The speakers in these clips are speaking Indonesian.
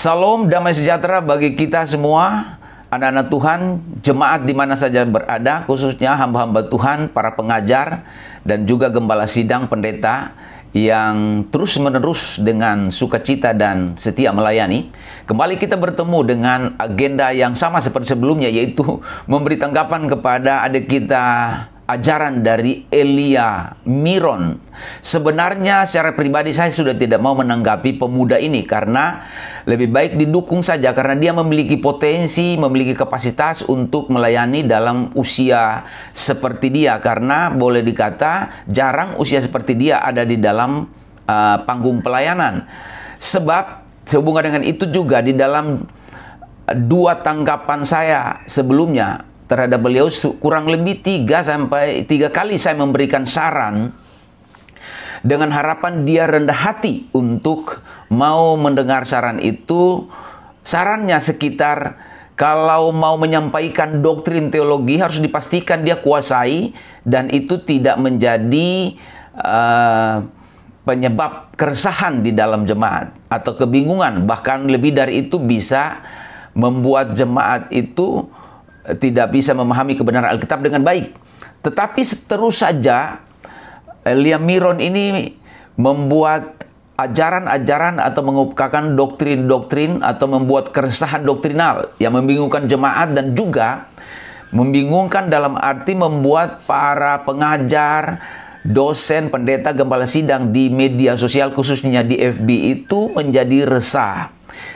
Salam damai sejahtera bagi kita semua, anak-anak Tuhan, jemaat di mana saja berada, khususnya hamba-hamba Tuhan, para pengajar, dan juga gembala sidang pendeta yang terus-menerus dengan sukacita dan setia melayani. Kembali kita bertemu dengan agenda yang sama seperti sebelumnya, yaitu memberi tanggapan kepada adik kita ajaran dari Elia Miron. Sebenarnya secara pribadi saya sudah tidak mau menanggapi pemuda ini karena lebih baik didukung saja, karena dia memiliki potensi, memiliki kapasitas untuk melayani dalam usia seperti dia, karena boleh dikata jarang usia seperti dia ada di dalam panggung pelayanan. Sebab sehubungan dengan itu juga di dalam dua tanggapan saya sebelumnya terhadap beliau, kurang lebih 3 kali saya memberikan saran dengan harapan dia rendah hati untuk mau mendengar saran itu. Sarannya sekitar, kalau mau menyampaikan doktrin teologi harus dipastikan dia kuasai, dan itu tidak menjadi penyebab keresahan di dalam jemaat atau kebingungan. Bahkan lebih dari itu bisa membuat jemaat itu tidak bisa memahami kebenaran Alkitab dengan baik. Tetapi terus saja Elia Miron ini membuat ajaran-ajaran atau mengukakan doktrin-doktrin atau membuat keresahan doktrinal yang membingungkan jemaat, dan juga membingungkan dalam arti membuat para pengajar, dosen, pendeta, gembala sidang di media sosial, khususnya di FB itu menjadi resah.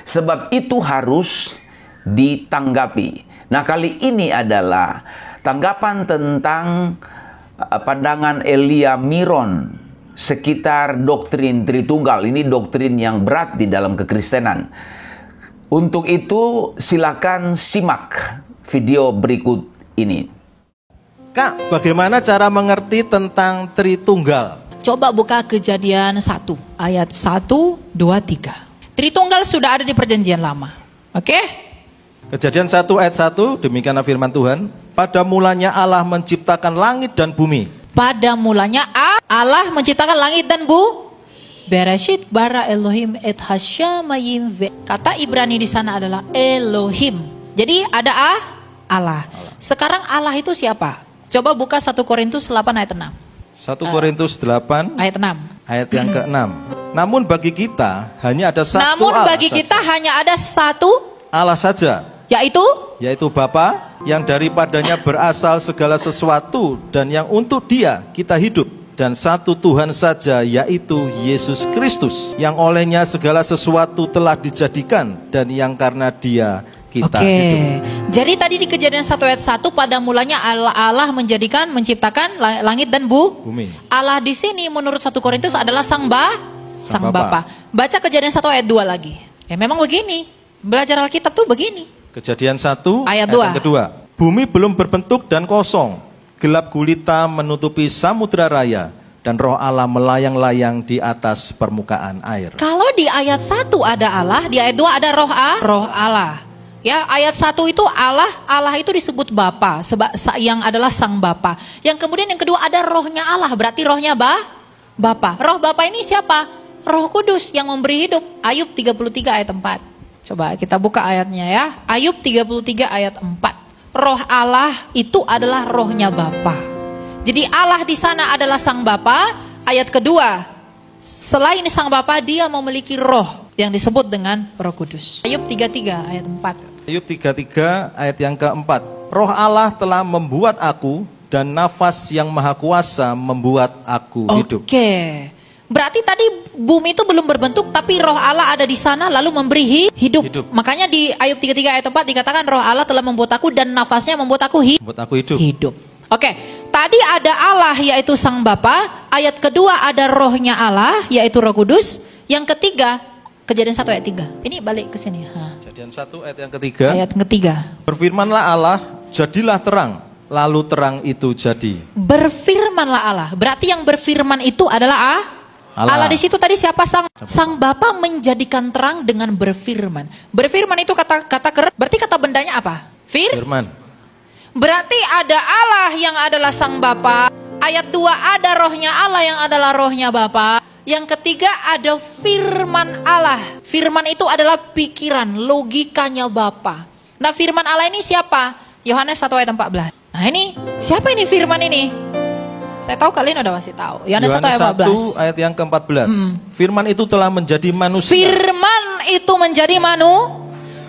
Sebab itu harus ditanggapi. Nah, kali ini adalah tanggapan tentang pandangan Elia Miron sekitar doktrin Tritunggal. Ini doktrin yang berat di dalam kekristenan. Untuk itu silakan simak video berikut ini. Kak, bagaimana cara mengerti tentang Tritunggal? Coba buka Kejadian 1 ayat 1, 2, 3. Tritunggal sudah ada di Perjanjian Lama. Oke? Kejadian 1 ayat 1, demikianlah firman Tuhan. Pada mulanya Allah menciptakan langit dan bumi. Pada mulanya Allah menciptakan langit dan Bereshit bara Elohim et hashamayim ve. Kata Ibrani di sana adalah Elohim. Jadi ada Allah. Sekarang Allah itu siapa? Coba buka 1 Korintus 8 ayat 6. 1 Korintus 8 ayat 6. Ayat yang ke-6. Namun bagi kita hanya ada satu Namun Allah bagi saja. kita hanya ada satu Allah saja. Yaitu Bapa, yang daripadanya berasal segala sesuatu dan yang untuk Dia kita hidup, dan satu Tuhan saja, yaitu Yesus Kristus, yang olehnya segala sesuatu telah dijadikan dan yang karena Dia kita hidup. Jadi tadi di Kejadian 1 ayat 1, pada mulanya Allah menciptakan langit dan bumi. Allah di sini menurut 1 Korintus adalah Sang Bapa. Baca Kejadian 1 ayat 2 lagi. Ya memang begini. Belajar Alkitab tuh begini. Kejadian 1 ayat 2. Yang kedua. Bumi belum berbentuk dan kosong. Gelap gulita menutupi samudra raya, dan roh Allah melayang-layang di atas permukaan air. Kalau di ayat 1 ada Allah, di ayat 2 ada roh Allah. Ya, ayat 1 itu Allah itu disebut Bapa, yang adalah Sang Bapa. Yang kemudian yang kedua ada rohnya Allah, berarti rohnya Bapa. Roh Bapa ini siapa? Roh Kudus yang memberi hidup. Ayub 33 ayat 4. Coba kita buka ayatnya ya. Ayub 33 ayat 4. Roh Allah itu adalah rohnya Bapa. Jadi Allah di sana adalah Sang Bapa. Ayat kedua, selain Sang Bapa, Dia memiliki roh yang disebut dengan Roh Kudus. Ayub 33 ayat 4. Ayub 33 ayat yang keempat. Roh Allah telah membuat aku, dan nafas yang maha kuasa membuat aku hidup. Berarti tadi bumi itu belum berbentuk, tapi roh Allah ada di sana lalu memberi hidup. Makanya di Ayub 33 ayat 4 dikatakan roh Allah telah membuat aku, dan nafasnya membuat aku hidup. Tadi ada Allah yaitu Sang Bapa. Ayat kedua ada rohnya Allah yaitu Roh Kudus. Yang ketiga Kejadian 1 ayat 3. Ini balik ke sini. Kejadian 1 ayat yang ketiga. Ayat ketiga. Berfirmanlah Allah, jadilah terang. Lalu terang itu jadi. Berfirmanlah Allah. Berarti yang berfirman itu adalah Allah di situ tadi siapa? Sang Bapa menjadikan terang dengan berfirman. Berfirman itu kata berarti kata bendanya apa? Firman. Berarti ada Allah yang adalah Sang Bapa. Ayat 2 ada rohnya Allah yang adalah rohnya Bapa. Yang ketiga ada firman Allah. Firman itu adalah pikiran, logikanya Bapa. Nah, firman Allah ini siapa? Yohanes 1 ayat 14. Nah, ini siapa ini firman ini? Saya tahu kalian udah pasti tahu. Yohanes 1 ayat 14. 1 ayat yang ke-14. Firman itu telah menjadi manusia. Firman itu menjadi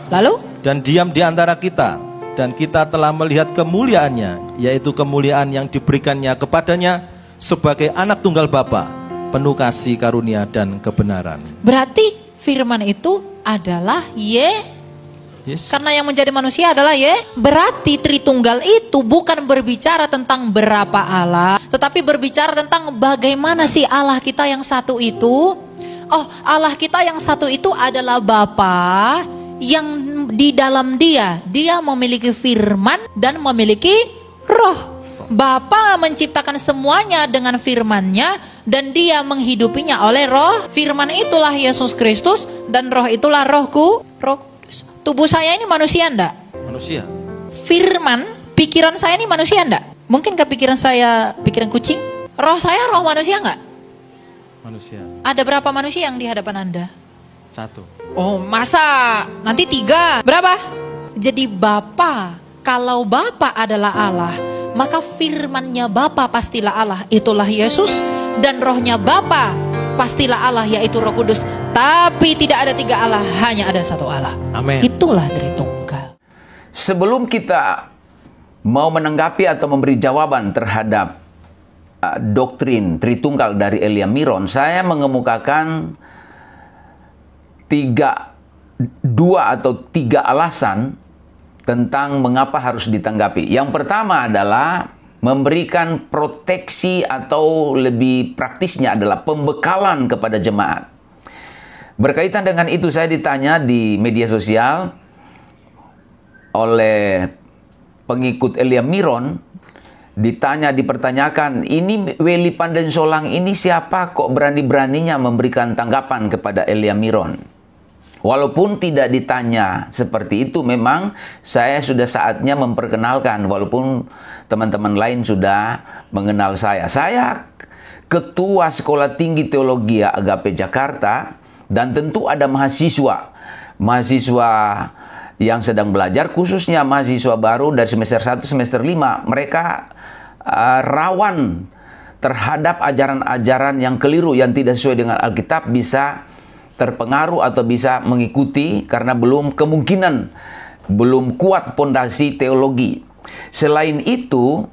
lalu dan diam di antara kita, dan kita telah melihat kemuliaannya, yaitu kemuliaan yang diberikannya kepadanya sebagai anak tunggal Bapa, penuh kasih karunia dan kebenaran. Berarti firman itu adalah Yes. Karena yang menjadi manusia adalah Berarti Tritunggal itu bukan berbicara tentang berapa Allah, tetapi berbicara tentang bagaimana sih Allah kita yang satu itu. Oh, Allah kita yang satu itu adalah Bapa yang di dalam dia memiliki firman dan memiliki roh. Bapa menciptakan semuanya dengan firman-Nya dan dia menghidupinya oleh roh. Firman itulah Yesus Kristus dan roh itulah Roh Kudus. Tubuh saya ini manusia enggak? Manusia. Firman, pikiran saya ini manusia enggak? Mungkinkah pikiran saya pikiran kucing? Roh saya roh manusia enggak? Manusia. Ada berapa manusia yang di hadapan Anda? 1. Oh, masa? Nanti 3. Berapa? Jadi Bapa, kalau Bapa adalah Allah, maka firman-Nya Bapa pastilah Allah, itulah Yesus, dan rohnya Bapa pastilah Allah, yaitu Roh Kudus. Tapi tidak ada 3 Allah, hanya ada 1 Allah. Amin. Itulah Tritunggal. Sebelum kita mau menanggapi atau memberi jawaban terhadap doktrin Tritunggal dari Elia Miron, saya mengemukakan 2 atau 3 alasan tentang mengapa harus ditanggapi. Yang pertama adalah memberikan proteksi, atau lebih praktisnya adalah pembekalan kepada jemaat. Berkaitan dengan itu, saya ditanya di media sosial oleh pengikut Elia Miron, dipertanyakan, ini Weli Pandensolang ini siapa kok berani-beraninya memberikan tanggapan kepada Elia Miron? Walaupun tidak ditanya seperti itu, memang saya sudah saatnya memperkenalkan, walaupun teman-teman lain sudah mengenal saya. Saya Ketua Sekolah Tinggi Teologi Agape Jakarta, dan tentu ada mahasiswa yang sedang belajar, khususnya mahasiswa baru dari semester 1, semester 5. Mereka rawan terhadap ajaran-ajaran yang keliru, yang tidak sesuai dengan Alkitab, bisa terpengaruh atau bisa mengikuti karena belum kuat pondasi teologi. Selain itu,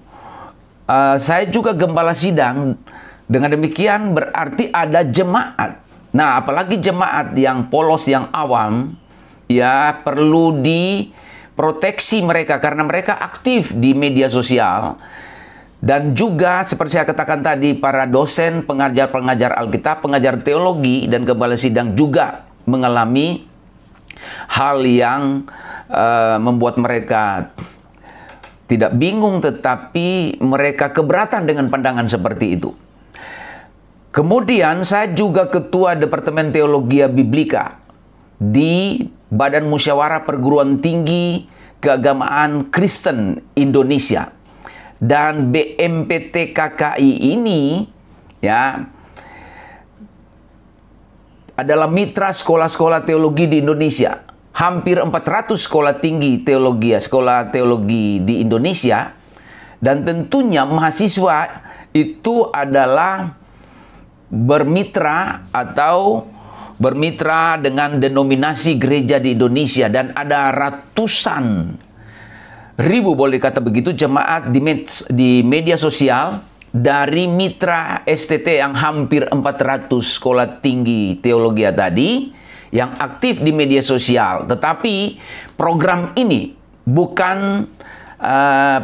saya juga gembala sidang. Dengan demikian berarti ada jemaat. Nah, apalagi jemaat yang polos, yang awam, ya perlu diproteksi mereka karena mereka aktif di media sosial. Dan juga seperti saya katakan tadi, para dosen, pengajar Alkitab, pengajar teologi, dan gembala sidang juga mengalami hal yang membuat mereka tidak bingung, tetapi mereka keberatan dengan pandangan seperti itu. Kemudian saya juga Ketua Departemen Teologia Biblika di Badan Musyawarah Perguruan Tinggi Keagamaan Kristen Indonesia. Dan BMPT KKI ini ya adalah mitra sekolah-sekolah teologi di Indonesia. Hampir 400 sekolah tinggi teologi, sekolah teologi di Indonesia. Dan tentunya mahasiswa itu adalah bermitra dengan denominasi gereja di Indonesia, dan ada ratusan ribu, boleh kata begitu, jemaat di media sosial dari mitra STT yang hampir 400 sekolah tinggi teologi tadi yang aktif di media sosial. Tetapi program ini bukan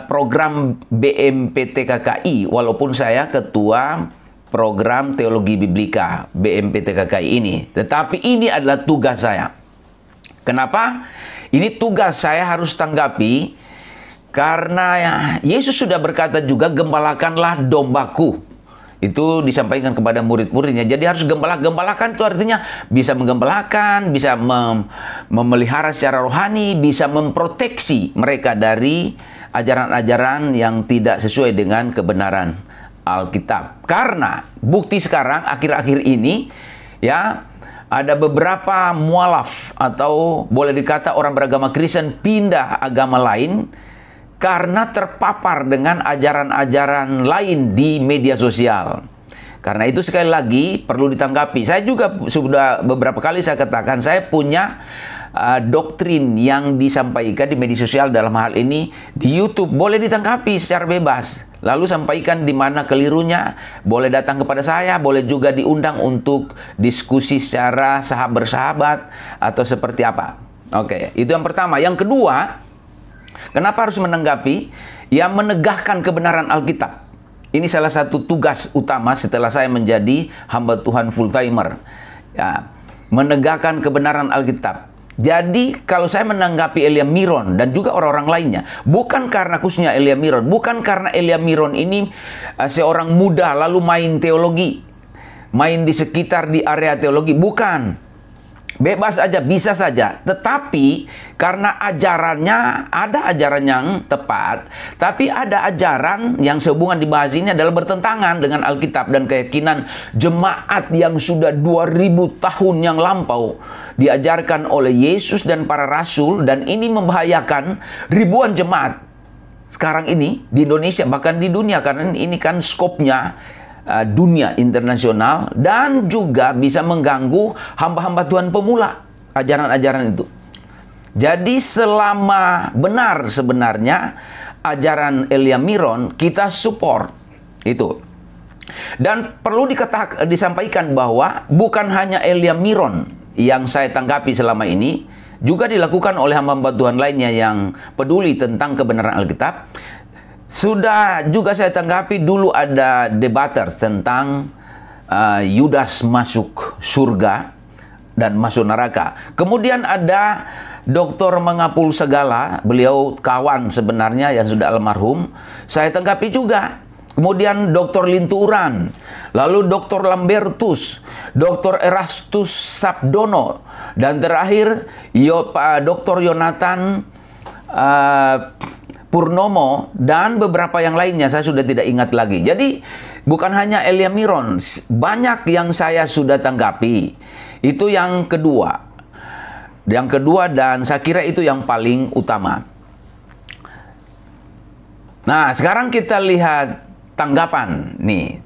program BMPT KKI, walaupun saya ketua program teologi biblika BMPT KKI ini. Tetapi ini adalah tugas saya. Kenapa? Ini tugas saya harus tanggapi. Karena Yesus sudah berkata juga, gembalakanlah dombaku. Itu disampaikan kepada murid-muridnya. Jadi harus gembalakan itu artinya bisa menggembalakan, bisa memelihara secara rohani, bisa memproteksi mereka dari ajaran-ajaran yang tidak sesuai dengan kebenaran Alkitab. Karena bukti sekarang akhir-akhir ini ya, ada beberapa mualaf atau boleh dikata orang beragama Kristen pindah agama lain karena terpapar dengan ajaran-ajaran lain di media sosial. Karena itu sekali lagi perlu ditanggapi. Saya juga sudah beberapa kali saya katakan, saya punya doktrin yang disampaikan di media sosial dalam hal ini di YouTube boleh ditanggapi secara bebas. Lalu sampaikan di mana kelirunya, boleh datang kepada saya, boleh juga diundang untuk diskusi secara bersahabat atau seperti apa. Oke, itu yang pertama. Yang kedua, kenapa harus menanggapi? Yang menegakkan kebenaran Alkitab. Ini salah satu tugas utama setelah saya menjadi hamba Tuhan full timer. Ya, menegakkan kebenaran Alkitab. Jadi kalau saya menanggapi Elia Miron dan juga orang-orang lainnya, bukan karena khususnya Elia Miron, bukan karena Elia Miron ini seorang muda lalu main teologi, main di sekitar di area teologi, bukan. Bebas aja, bisa saja. Tetapi karena ajarannya, ada ajaran yang tepat, tapi ada ajaran yang sehubungan dibahas ini adalah bertentangan dengan Alkitab dan keyakinan jemaat yang sudah 2000 tahun yang lampau diajarkan oleh Yesus dan para rasul, dan ini membahayakan ribuan jemaat sekarang ini di Indonesia, bahkan di dunia, karena ini kan skopnya dunia internasional, dan juga bisa mengganggu hamba-hamba Tuhan pemula ajaran-ajaran itu. Jadi selama benar sebenarnya ajaran Elia Miron, kita support itu. Dan perlu disampaikan bahwa bukan hanya Elia Miron yang saya tanggapi selama ini, juga dilakukan oleh hamba-hamba Tuhan lainnya yang peduli tentang kebenaran Alkitab. Sudah juga saya tanggapi dulu ada debater tentang Yudas masuk surga dan masuk neraka. Kemudian ada Dr. Mengapul Segala, beliau kawan sebenarnya yang sudah almarhum, saya tanggapi juga. Kemudian Dr. Linturan, lalu Dr. Lambertus, Dr. Erastus Sabdono, dan terakhir Dr. Yonatan Purnomo, dan beberapa yang lainnya saya sudah tidak ingat lagi. Jadi bukan hanya Elia Miron, banyak yang saya sudah tanggapi. Itu yang kedua. Yang kedua, dan saya kira itu yang paling utama. Nah, sekarang kita lihat tanggapan nih.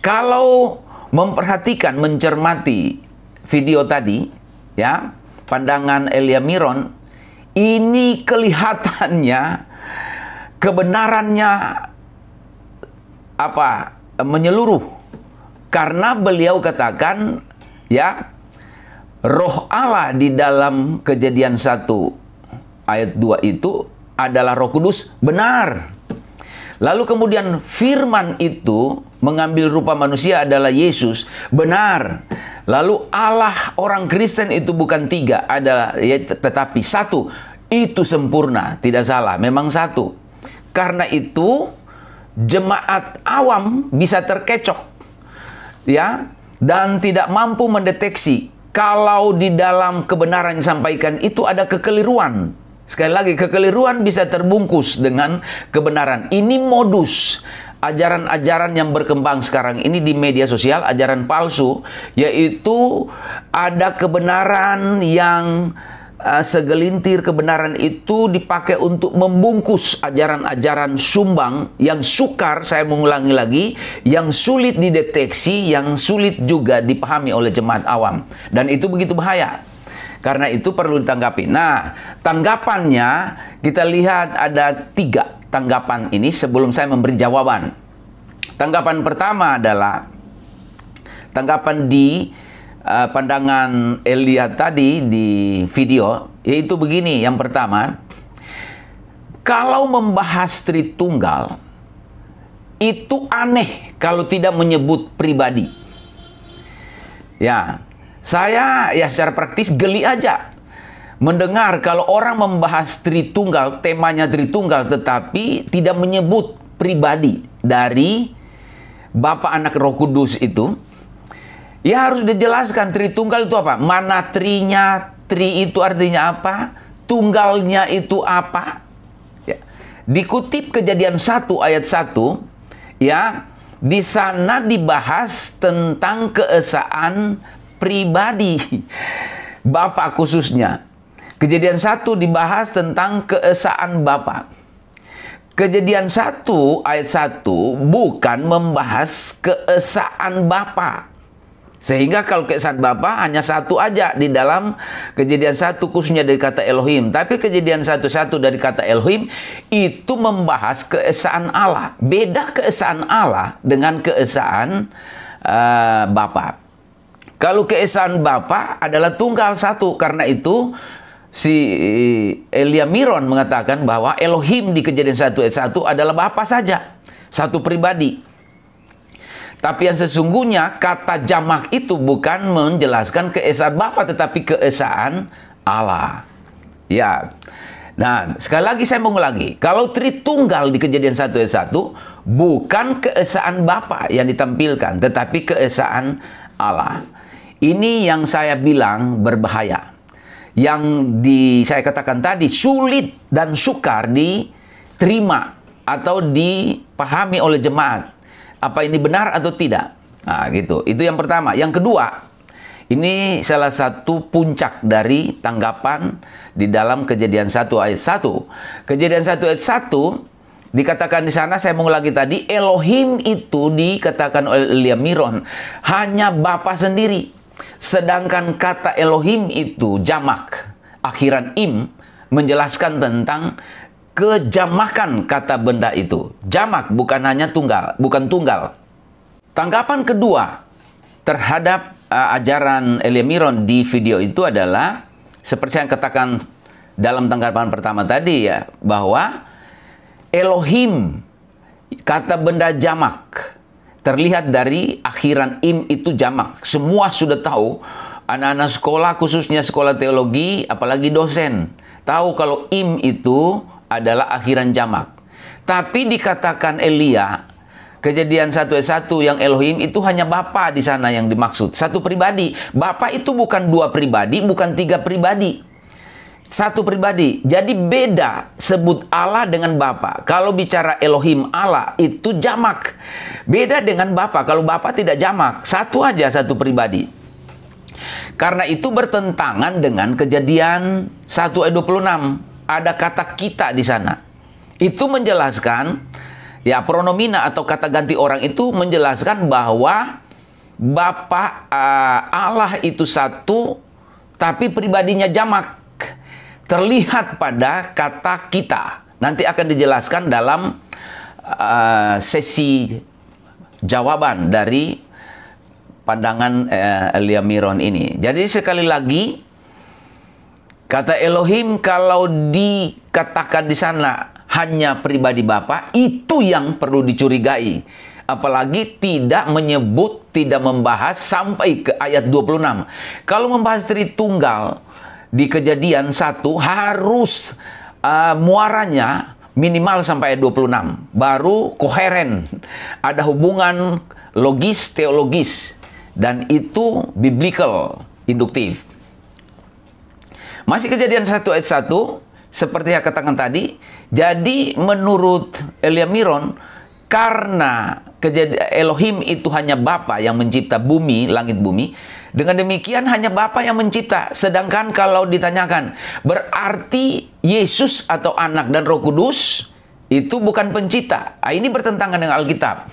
Kalau memperhatikan, mencermati video tadi, ya, pandangan Elia Miron, ini kelihatannya kebenarannya menyeluruh, karena beliau katakan ya, Roh Allah di dalam Kejadian 1 ayat 2 itu adalah Roh Kudus, benar. Lalu kemudian firman itu mengambil rupa manusia adalah Yesus, benar. Lalu Allah orang Kristen itu bukan 3, adalah tetapi 1, itu sempurna, tidak salah, memang 1. Karena itu jemaat awam bisa terkecoh, ya, dan tidak mampu mendeteksi kalau di dalam kebenaran yang disampaikan itu ada kekeliruan. Sekali lagi, kekeliruan bisa terbungkus dengan kebenaran. Ini modus ajaran-ajaran yang berkembang sekarang ini di media sosial, ajaran palsu, yaitu ada kebenaran yang segelintir kebenaran itu dipakai untuk membungkus ajaran-ajaran sumbang yang sukar, saya mengulangi lagi, yang sulit dideteksi, yang sulit juga dipahami oleh jemaat awam. Dan itu begitu bahaya. Karena itu perlu ditanggapi. Nah, tanggapannya kita lihat ada 3 tanggapan ini sebelum saya memberi jawaban. Tanggapan pertama adalah tanggapan di pandangan Elia tadi di video, yaitu begini. Yang pertama, kalau membahas Tritunggal itu aneh kalau tidak menyebut pribadi. Ya, saya ya secara praktis geli aja mendengar kalau orang membahas Tritunggal, temanya Tritunggal, tetapi tidak menyebut pribadi dari Bapa, Anak, Roh Kudus itu. Ya harus dijelaskan Tritunggal itu apa? Mana trinya? Tri itu artinya apa? Tunggalnya itu apa? Ya. Dikutip Kejadian 1 ayat 1, ya, Di sana dibahas tentang keesaan pribadi Bapa khususnya. Kejadian 1 dibahas tentang keesaan Bapa. Kejadian 1 ayat 1 bukan membahas keesaan Bapa. Sehingga kalau keesaan Bapa hanya satu aja di dalam Kejadian 1 khususnya dari kata Elohim. Tapi Kejadian 1:1 dari kata Elohim itu membahas keesaan Allah. Beda keesaan Allah dengan keesaan Bapa. Kalau keesaan Bapa adalah tunggal satu. Karena itu si Elia Miron mengatakan bahwa Elohim di Kejadian 1 ayat 1 adalah Bapa saja. Satu pribadi. Tapi yang sesungguhnya kata jamak itu bukan menjelaskan keesaan Bapa tetapi keesaan Allah. Ya. Nah, sekali lagi saya mengulangi. Kalau Tritunggal di Kejadian 1 ayat 1 bukan keesaan Bapa yang ditampilkan tetapi keesaan Allah. Ini yang saya bilang berbahaya. Yang saya katakan tadi sulit dan sukar diterima atau dipahami oleh jemaat. Apa ini benar atau tidak? Nah, gitu. Itu yang pertama. Yang kedua, ini salah satu puncak dari tanggapan di dalam Kejadian 1 ayat 1. Kejadian 1 ayat 1 dikatakan di sana, saya mengulangi tadi, Elohim itu dikatakan oleh Elia Miron hanya Bapa sendiri. Sedangkan kata Elohim itu jamak, akhiran im, menjelaskan tentang kejamakan kata benda itu. Jamak bukan hanya tunggal, bukan tunggal. Tanggapan kedua terhadap ajaran Elia Miron di video itu adalah seperti yang katakan dalam tanggapan pertama tadi ya, bahwa Elohim kata benda jamak terlihat dari akhiran im itu jamak. Semua sudah tahu, anak-anak sekolah khususnya sekolah teologi apalagi dosen tahu kalau im itu adalah akhiran jamak. Tapi dikatakan Elia, Kejadian 1 ayat 1 yang Elohim itu hanya Bapa di sana yang dimaksud. Satu pribadi. Bapa itu bukan dua pribadi, bukan tiga pribadi. Satu pribadi. Jadi beda sebut Allah dengan Bapa. Kalau bicara Elohim Allah itu jamak. Beda dengan Bapa. Kalau Bapa tidak jamak. Satu aja, satu pribadi. Karena itu bertentangan dengan Kejadian 1 ayat 26. Ada kata kita di sana. Itu menjelaskan, ya pronomina atau kata ganti orang itu menjelaskan bahwa Bapa Allah itu satu, tapi pribadinya jamak. Terlihat pada kata kita. Nanti akan dijelaskan dalam sesi jawaban dari pandangan Elia Miron ini. Jadi sekali lagi, kata Elohim kalau dikatakan di sana hanya pribadi Bapa, itu yang perlu dicurigai. Apalagi tidak menyebut, tidak membahas sampai ke ayat 26. Kalau membahas Tritunggal di Kejadian 1 harus muaranya minimal sampai ayat 26. Baru koheren. Ada hubungan logis, teologis. Dan itu biblical, induktif. Masih Kejadian 1 ayat 1, seperti yang katakan tadi, jadi menurut Elia Miron, karena Elohim itu hanya Bapa yang mencipta bumi, langit bumi, dengan demikian hanya Bapa yang mencipta. Sedangkan kalau ditanyakan, berarti Yesus atau Anak dan Roh Kudus itu bukan pencipta. Ini bertentangan dengan Alkitab.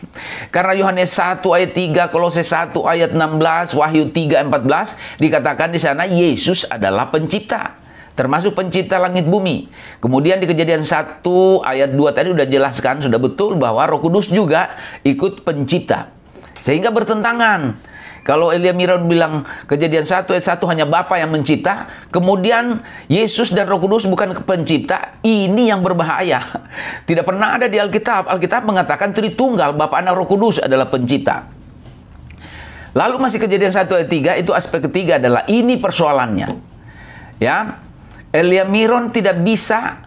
Karena Yohanes 1 ayat 3, Kolose 1 ayat 16, Wahyu 3 14 dikatakan di sana Yesus adalah pencipta, termasuk pencipta langit bumi. Kemudian di Kejadian 1 ayat 2 tadi sudah jelaskan, sudah betul bahwa Roh Kudus juga ikut pencipta. Sehingga bertentangan. Kalau Elia Miron bilang Kejadian 1 ayat 1 hanya Bapa yang mencipta, kemudian Yesus dan Roh Kudus bukan pencipta, ini yang berbahaya. Tidak pernah ada di Alkitab. Alkitab mengatakan Tritunggal, Bapa, Anak, Roh Kudus adalah pencipta. Lalu masih Kejadian 1 ayat 3, itu aspek ketiga adalah ini persoalannya. Ya, Elia Miron tidak bisa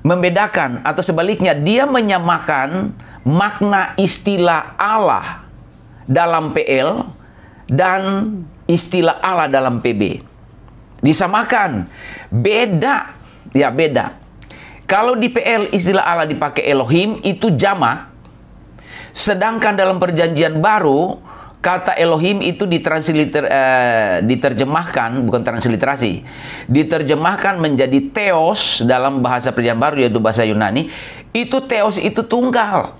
membedakan, atau sebaliknya dia menyamakan makna istilah Allah dalam PL dan istilah Allah dalam PB. Disamakan. Beda. Ya, beda. Kalau di PL istilah Allah dipakai Elohim itu jamak. Sedangkan dalam perjanjian baru, kata Elohim itu diterjemahkan, bukan transliterasi, diterjemahkan menjadi theos dalam bahasa perjanjian baru, yaitu bahasa Yunani. Itu theos itu tunggal.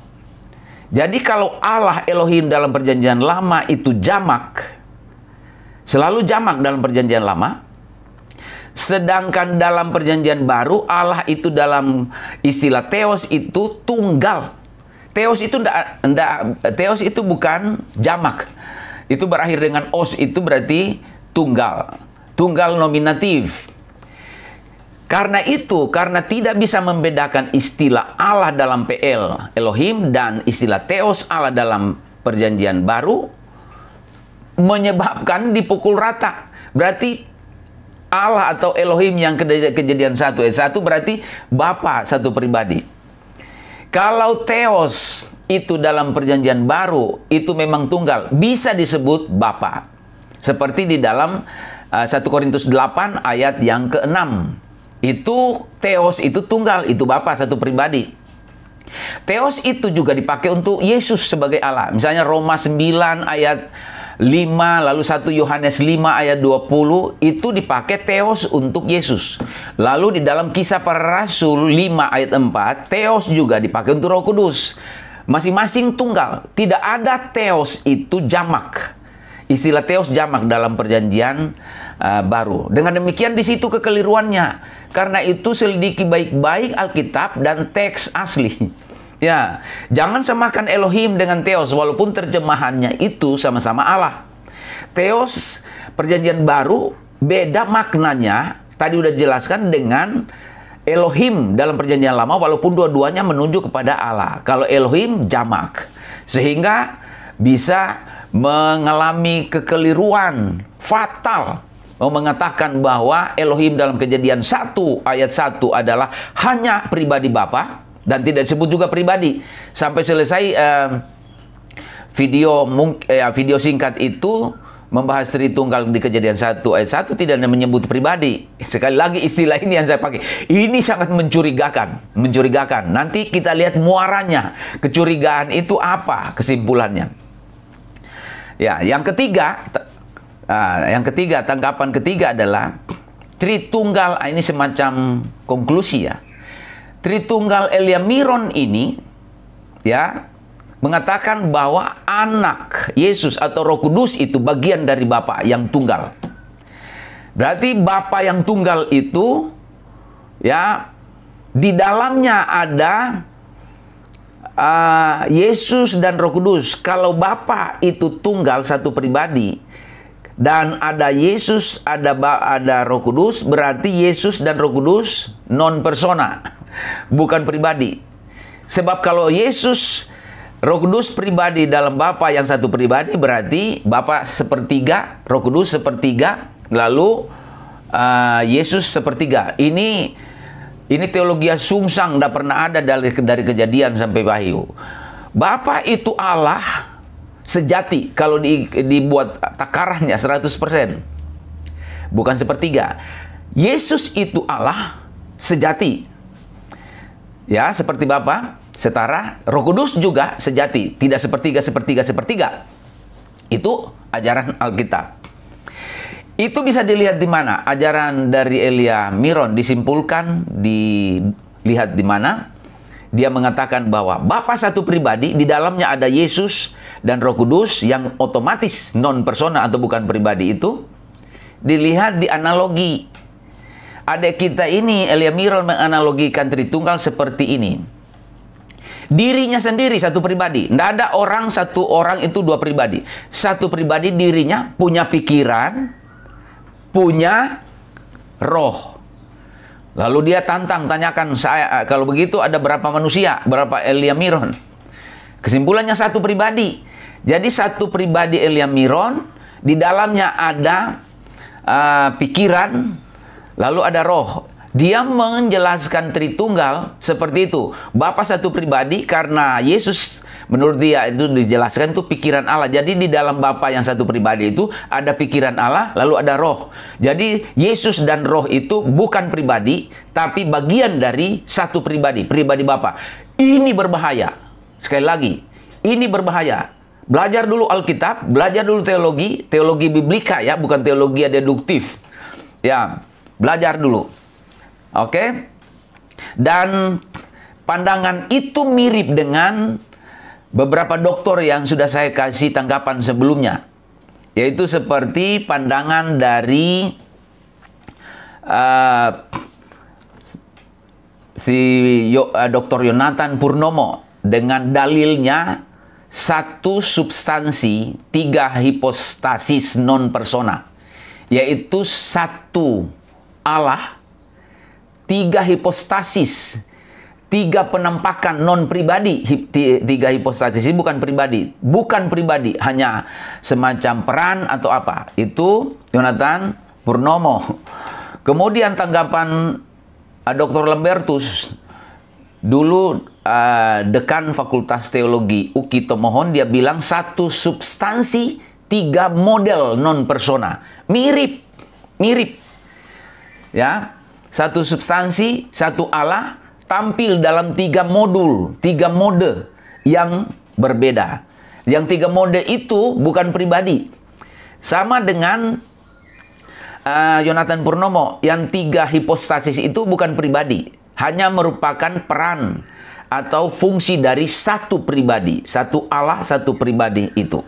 Jadi kalau Allah Elohim dalam perjanjian lama itu jamak, selalu jamak dalam perjanjian lama. Sedangkan dalam perjanjian baru, Allah itu dalam istilah theos itu tunggal. Theos itu bukan jamak. Itu berakhir dengan os, itu berarti tunggal. Tunggal nominatif. Karena itu, karena tidak bisa membedakan istilah Allah dalam PL, Elohim, dan istilah theos Allah dalam perjanjian baru, menyebabkan dipukul rata. Berarti Allah atau Elohim yang Kejadian 1 ayat 1 berarti Bapa satu pribadi. Kalau theos itu dalam perjanjian baru itu memang tunggal, bisa disebut Bapa. Seperti di dalam 1 Korintus 8 ayat yang ke-6. Itu theos itu tunggal, itu Bapa satu pribadi. Theos itu juga dipakai untuk Yesus sebagai Allah. Misalnya Roma 9 ayat 5, lalu 1 Yohanes 5 ayat 20, itu dipakai theos untuk Yesus. Lalu di dalam Kisah Para Rasul 5 ayat 4, theos juga dipakai untuk Roh Kudus. Masing-masing tunggal. Tidak ada theos itu jamak. Istilah theos jamak dalam perjanjian baru. Dengan demikian di situ kekeliruannya. Karena itu selidiki baik-baik Alkitab dan teks asli. Ya, jangan samakan Elohim dengan theos, walaupun terjemahannya itu sama-sama Allah. Theos perjanjian baru beda maknanya, tadi udah jelaskan, dengan Elohim dalam perjanjian lama, walaupun dua-duanya menunjuk kepada Allah. Kalau Elohim jamak, sehingga bisa mengalami kekeliruan fatal mengatakan bahwa Elohim dalam Kejadian 1 ayat 1 adalah hanya pribadi Bapa dan tidak disebut juga pribadi. Sampai selesai video singkat itu membahas Tritunggal di Kejadian 1 ayat 1 tidak menyebut pribadi. Sekali lagi istilah ini yang saya pakai. Ini sangat mencurigakan. Nanti kita lihat muaranya. Kecurigaan itu apa kesimpulannya? Ya, yang ketiga, tanggapan ketiga adalah Tritunggal, ini semacam konklusi ya. Tritunggal Eliamiron ini ya mengatakan bahwa anak Yesus atau Roh Kudus itu bagian dari Bapa yang tunggal. Berarti Bapa yang tunggal itu ya di dalamnya ada Yesus dan Roh Kudus. Kalau Bapa itu tunggal satu pribadi dan ada Yesus, ada Roh Kudus, berarti Yesus dan Roh Kudus non persona, bukan pribadi. Sebab kalau Yesus, Roh Kudus pribadi dalam Bapa yang satu pribadi, berarti Bapa sepertiga, Roh Kudus sepertiga, lalu Yesus sepertiga. Ini teologi sungsang, tidak pernah ada dari Kejadian sampai Wahyu. Bapa itu Allah sejati kalau dibuat takarannya 100%. Bukan sepertiga. Yesus itu Allah sejati. Ya, seperti Bapa, setara. Roh Kudus juga sejati, tidak sepertiga. Itu ajaran Alkitab. Itu bisa dilihat di mana? Ajaran dari Eliamiron disimpulkan, dilihat di mana? Dia mengatakan bahwa Bapa satu pribadi, di dalamnya ada Yesus dan Roh Kudus yang otomatis non persona atau bukan pribadi itu. Dilihat di analogi. Adik kita ini, Eliamiron, menganalogikan Tritunggal seperti ini. Dirinya sendiri satu pribadi. Tidak ada satu orang itu dua pribadi. Satu pribadi dirinya punya pikiran, punya roh. Lalu dia tanyakan saya, kalau begitu ada berapa manusia, berapa Eliamiron? Kesimpulannya satu pribadi. Jadi satu pribadi Eliamiron, di dalamnya ada pikiran, lalu ada roh. Dia menjelaskan Tritunggal seperti itu. Bapa satu pribadi karena Yesus menurut dia itu dijelaskan itu pikiran Allah. Jadi di dalam Bapa yang satu pribadi itu ada pikiran Allah, lalu ada roh. Jadi Yesus dan roh itu bukan pribadi, tapi bagian dari satu pribadi, pribadi Bapa. Ini berbahaya. Sekali lagi, Ini berbahaya. Belajar dulu Alkitab, belajar dulu teologi, teologi biblika ya, bukan teologi deduktif. Ya, belajar dulu. Oke? Dan pandangan itu mirip dengan beberapa dokter yang sudah saya kasih tanggapan sebelumnya. Yaitu seperti pandangan dari Dr. Yonatan Purnomo dengan dalilnya satu substansi, 3 hipostasis non persona, yaitu satu Allah, 3 hipostasis, 3 penampakan non pribadi. 3 hipostasis ini bukan pribadi, hanya semacam peran atau apa. Itu Yonatan Purnomo. Kemudian tanggapan Dr. Lambertus, dulu dekan Fakultas Teologi UKI Tomohon, dia bilang satu substansi 3 model non persona. Mirip. Ya, satu substansi, satu Allah tampil dalam 3 modul, 3 mode yang berbeda. Yang 3 mode itu bukan pribadi. Sama dengan Yonatan Purnomo, yang 3 hipostasis itu bukan pribadi, hanya merupakan peran atau fungsi dari satu pribadi, satu Allah, satu pribadi itu.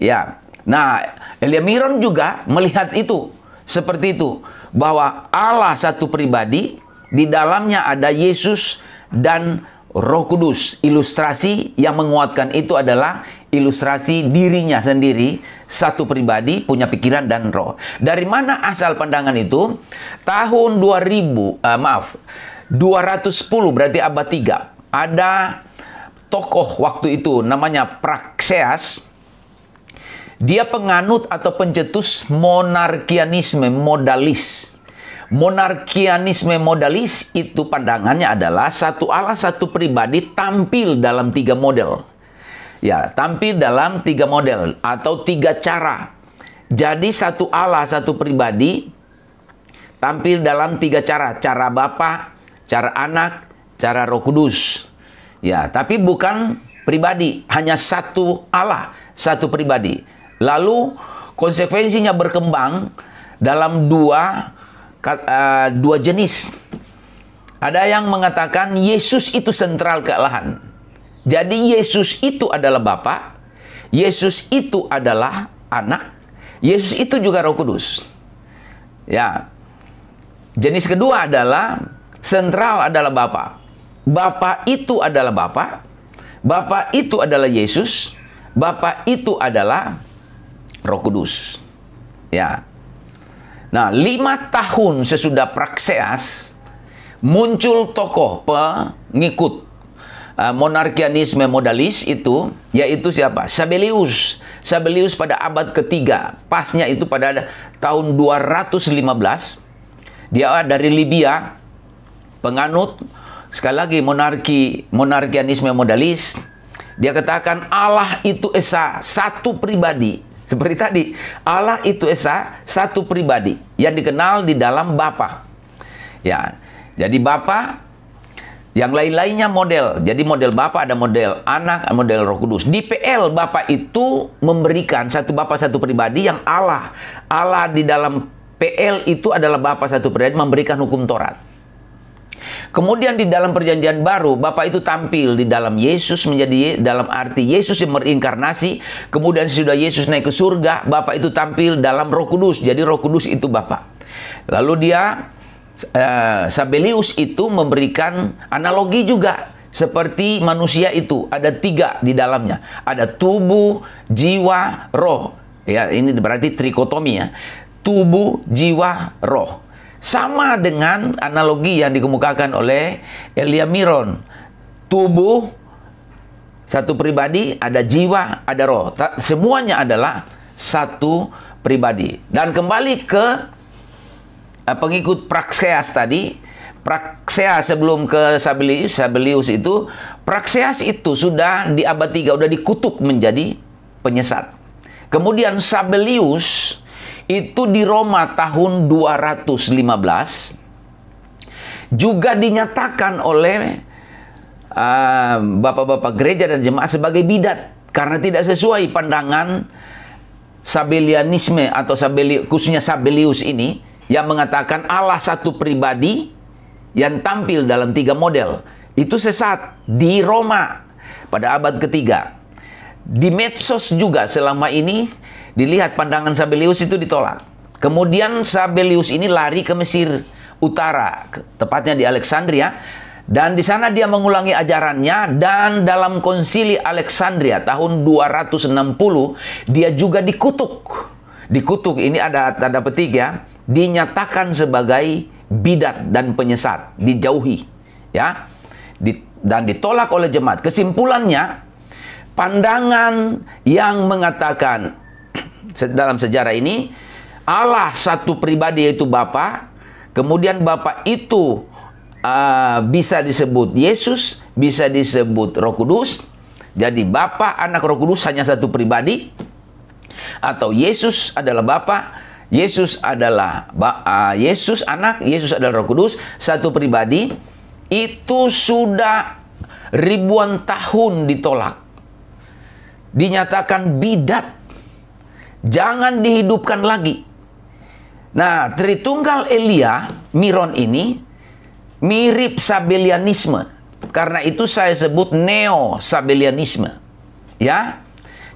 Ya. Nah, Elia Miron juga melihat itu seperti itu, bahwa Allah satu pribadi, di dalamnya ada Yesus dan Roh Kudus. Ilustrasi yang menguatkan itu adalah ilustrasi dirinya sendiri, satu pribadi, punya pikiran dan roh. Dari mana asal pandangan itu? Tahun 210, berarti abad 3. Ada tokoh waktu itu namanya Praxeas. Dia penganut atau pencetus monarkianisme modalis. Monarkianisme modalis itu pandangannya adalah satu Allah, satu pribadi tampil dalam 3 model. Ya, tampil dalam 3 model atau 3 cara. Jadi satu Allah, satu pribadi tampil dalam 3 cara. Cara Bapa, cara Anak, cara Roh Kudus. Ya, tapi bukan pribadi, hanya satu Allah, satu pribadi. Lalu konsekuensinya berkembang dalam dua jenis. Ada yang mengatakan Yesus itu sentral kealahan. Jadi Yesus itu adalah Bapa, Yesus itu adalah Anak, Yesus itu juga Roh Kudus. Ya. Jenis kedua adalah sentral adalah Bapa. Bapa itu adalah Bapa, Bapa itu adalah Yesus, Bapa itu adalah Roh Kudus. Ya. Nah, 5 tahun sesudah Praxeas muncul tokoh pengikut monarkianisme modalis itu, yaitu siapa? Sabellius. Sabellius pada abad ketiga, pasnya itu pada tahun 215. Dia dari Libya, penganut sekali lagi monarkianisme modalis. Dia katakan Allah itu esa, satu pribadi. Seperti tadi, Allah itu esa, satu pribadi yang dikenal di dalam Bapa. Ya, jadi Bapa, yang lain-lainnya model. Jadi model Bapa ada model Anak, model Roh Kudus. Di PL Bapa itu memberikan satu Bapa, satu pribadi yang Allah. Allah di dalam PL itu adalah Bapa satu pribadi memberikan hukum Taurat. Kemudian di dalam perjanjian baru, Bapa itu tampil di dalam Yesus, menjadi dalam arti Yesus yang berinkarnasi. Kemudian sudah Yesus naik ke surga, Bapa itu tampil dalam Roh Kudus. Jadi Roh Kudus itu Bapa. Lalu dia Sabellius itu memberikan analogi juga seperti manusia itu ada 3 di dalamnya. Ada tubuh, jiwa, roh. Ya, ini berarti trikotomi ya. Tubuh, jiwa, roh. Sama dengan analogi yang dikemukakan oleh Elia Miron. Tubuh, satu pribadi, ada jiwa, ada roh. Semuanya adalah satu pribadi. Dan kembali ke pengikut Praxeas tadi. Praxeas sebelum ke Sabellius itu, Praxeas itu sudah di abad 3, sudah dikutuk menjadi penyesat. Kemudian Sabellius itu di Roma tahun 215 juga dinyatakan oleh bapak-bapak gereja dan jemaat sebagai bidat karena tidak sesuai pandangan Sabellianisme atau khususnya Sabellius ini yang mengatakan Allah satu pribadi yang tampil dalam 3 model. Itu sesat di Roma pada abad ketiga. Di medsos juga selama ini dilihat pandangan Sabellius itu ditolak. Kemudian Sabellius ini lari ke Mesir Utara, tepatnya di Alexandria. Dan di sana dia mengulangi ajarannya, dan dalam konsili Alexandria tahun 260 dia juga dikutuk. Dikutuk ini ada tanda petik ya, dinyatakan sebagai bidat dan penyesat, dijauhi ya. Dan ditolak oleh jemaat. Kesimpulannya, pandangan yang mengatakan dalam sejarah ini Allah satu pribadi yaitu Bapa, kemudian Bapa itu bisa disebut Yesus, bisa disebut Roh Kudus. Jadi Bapa, Anak, Roh Kudus hanya satu pribadi, atau Yesus adalah Bapa, Yesus adalah Yesus Anak, Yesus adalah Roh Kudus, satu pribadi. Itu sudah ribuan tahun ditolak, dinyatakan bidat, jangan dihidupkan lagi. Nah, Tritunggal Elia Miron ini mirip Sabellianisme. Karena itu saya sebut neo-Sabellianisme. Ya.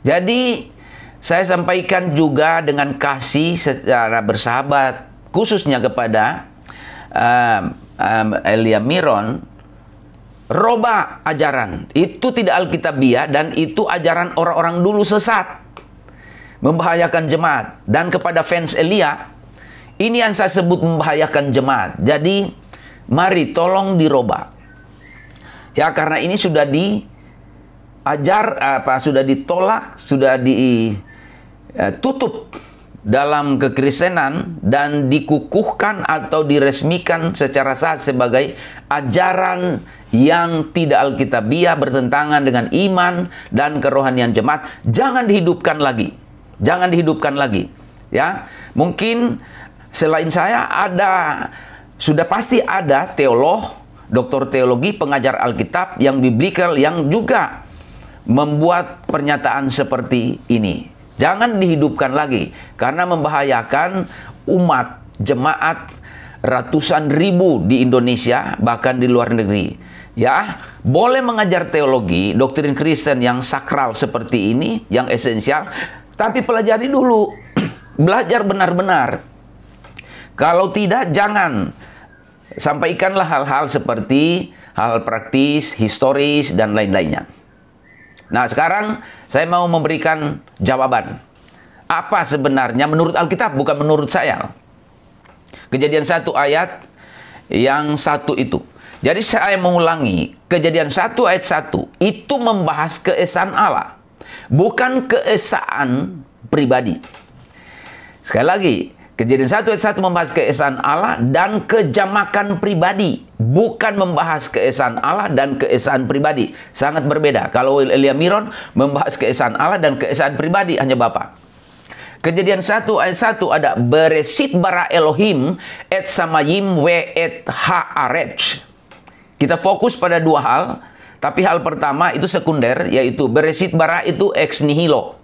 Jadi saya sampaikan juga dengan kasih secara bersahabat, khususnya kepada Elia Miron, robah ajaran. Itu tidak alkitabiah dan itu ajaran orang-orang dulu sesat, membahayakan jemaat. Dan kepada fans Elia, ini yang saya sebut membahayakan jemaat. Jadi mari tolong dirobah. Ya, karena ini sudah sudah ditolak, sudah ditutup dalam kekristenan dan dikukuhkan atau diresmikan secara sah sebagai ajaran yang tidak alkitabiah, bertentangan dengan iman dan kerohanian jemaat. Jangan dihidupkan lagi. Jangan dihidupkan lagi. Ya, mungkin selain saya sudah pasti ada teolog, doktor teologi, pengajar Alkitab yang biblikal yang juga membuat pernyataan seperti ini. Jangan dihidupkan lagi karena membahayakan umat, jemaat ratusan ribu di Indonesia bahkan di luar negeri. Ya, boleh mengajar teologi, doktrin Kristen yang sakral seperti ini, yang esensial, tapi pelajari dulu. Belajar benar-benar. Kalau tidak, jangan. Sampaikanlah hal-hal seperti hal praktis, historis, dan lain-lainnya. Nah, sekarang saya mau memberikan jawaban. Apa sebenarnya menurut Alkitab, bukan menurut saya. Kejadian 1 ayat yang 1 itu. Jadi saya mengulangi, Kejadian 1 ayat 1 itu membahas keesaan Allah, bukan keesaan pribadi. Sekali lagi, Kejadian 1 ayat 1 membahas keesaan Allah dan kejamakan pribadi, bukan membahas keesaan Allah dan keesaan pribadi. Sangat berbeda. Kalau Elia Miron membahas keesaan Allah dan keesaan pribadi hanya Bapa. Kejadian 1 ayat 1 ada Beresit bara Elohim et samayim we et haaretz. Kita fokus pada dua hal, tapi hal pertama itu sekunder, yaitu Beresit bara itu ex nihilo,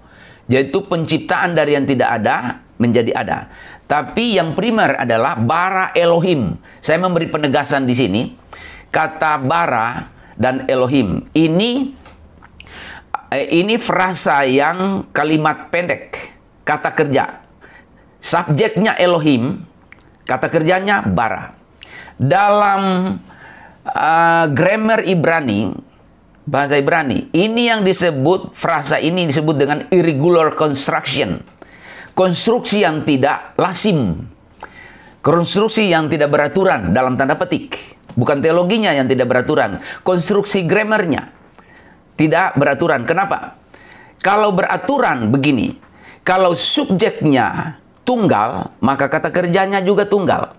yaitu penciptaan dari yang tidak ada menjadi ada. Tapi yang primer adalah bara Elohim. Saya memberi penegasan di sini. Kata bara dan Elohim ini frasa yang kalimat pendek, kata kerja. Subjeknya Elohim, kata kerjanya bara. Dalam grammar Ibrani, bahasa Ibrani, ini yang disebut, frasa ini disebut dengan irregular construction. Konstruksi yang tidak lazim, konstruksi yang tidak beraturan dalam tanda petik. Bukan teologinya yang tidak beraturan, konstruksi grammarnya tidak beraturan. Kenapa? Kalau beraturan begini, kalau subjeknya tunggal, maka kata kerjanya juga tunggal.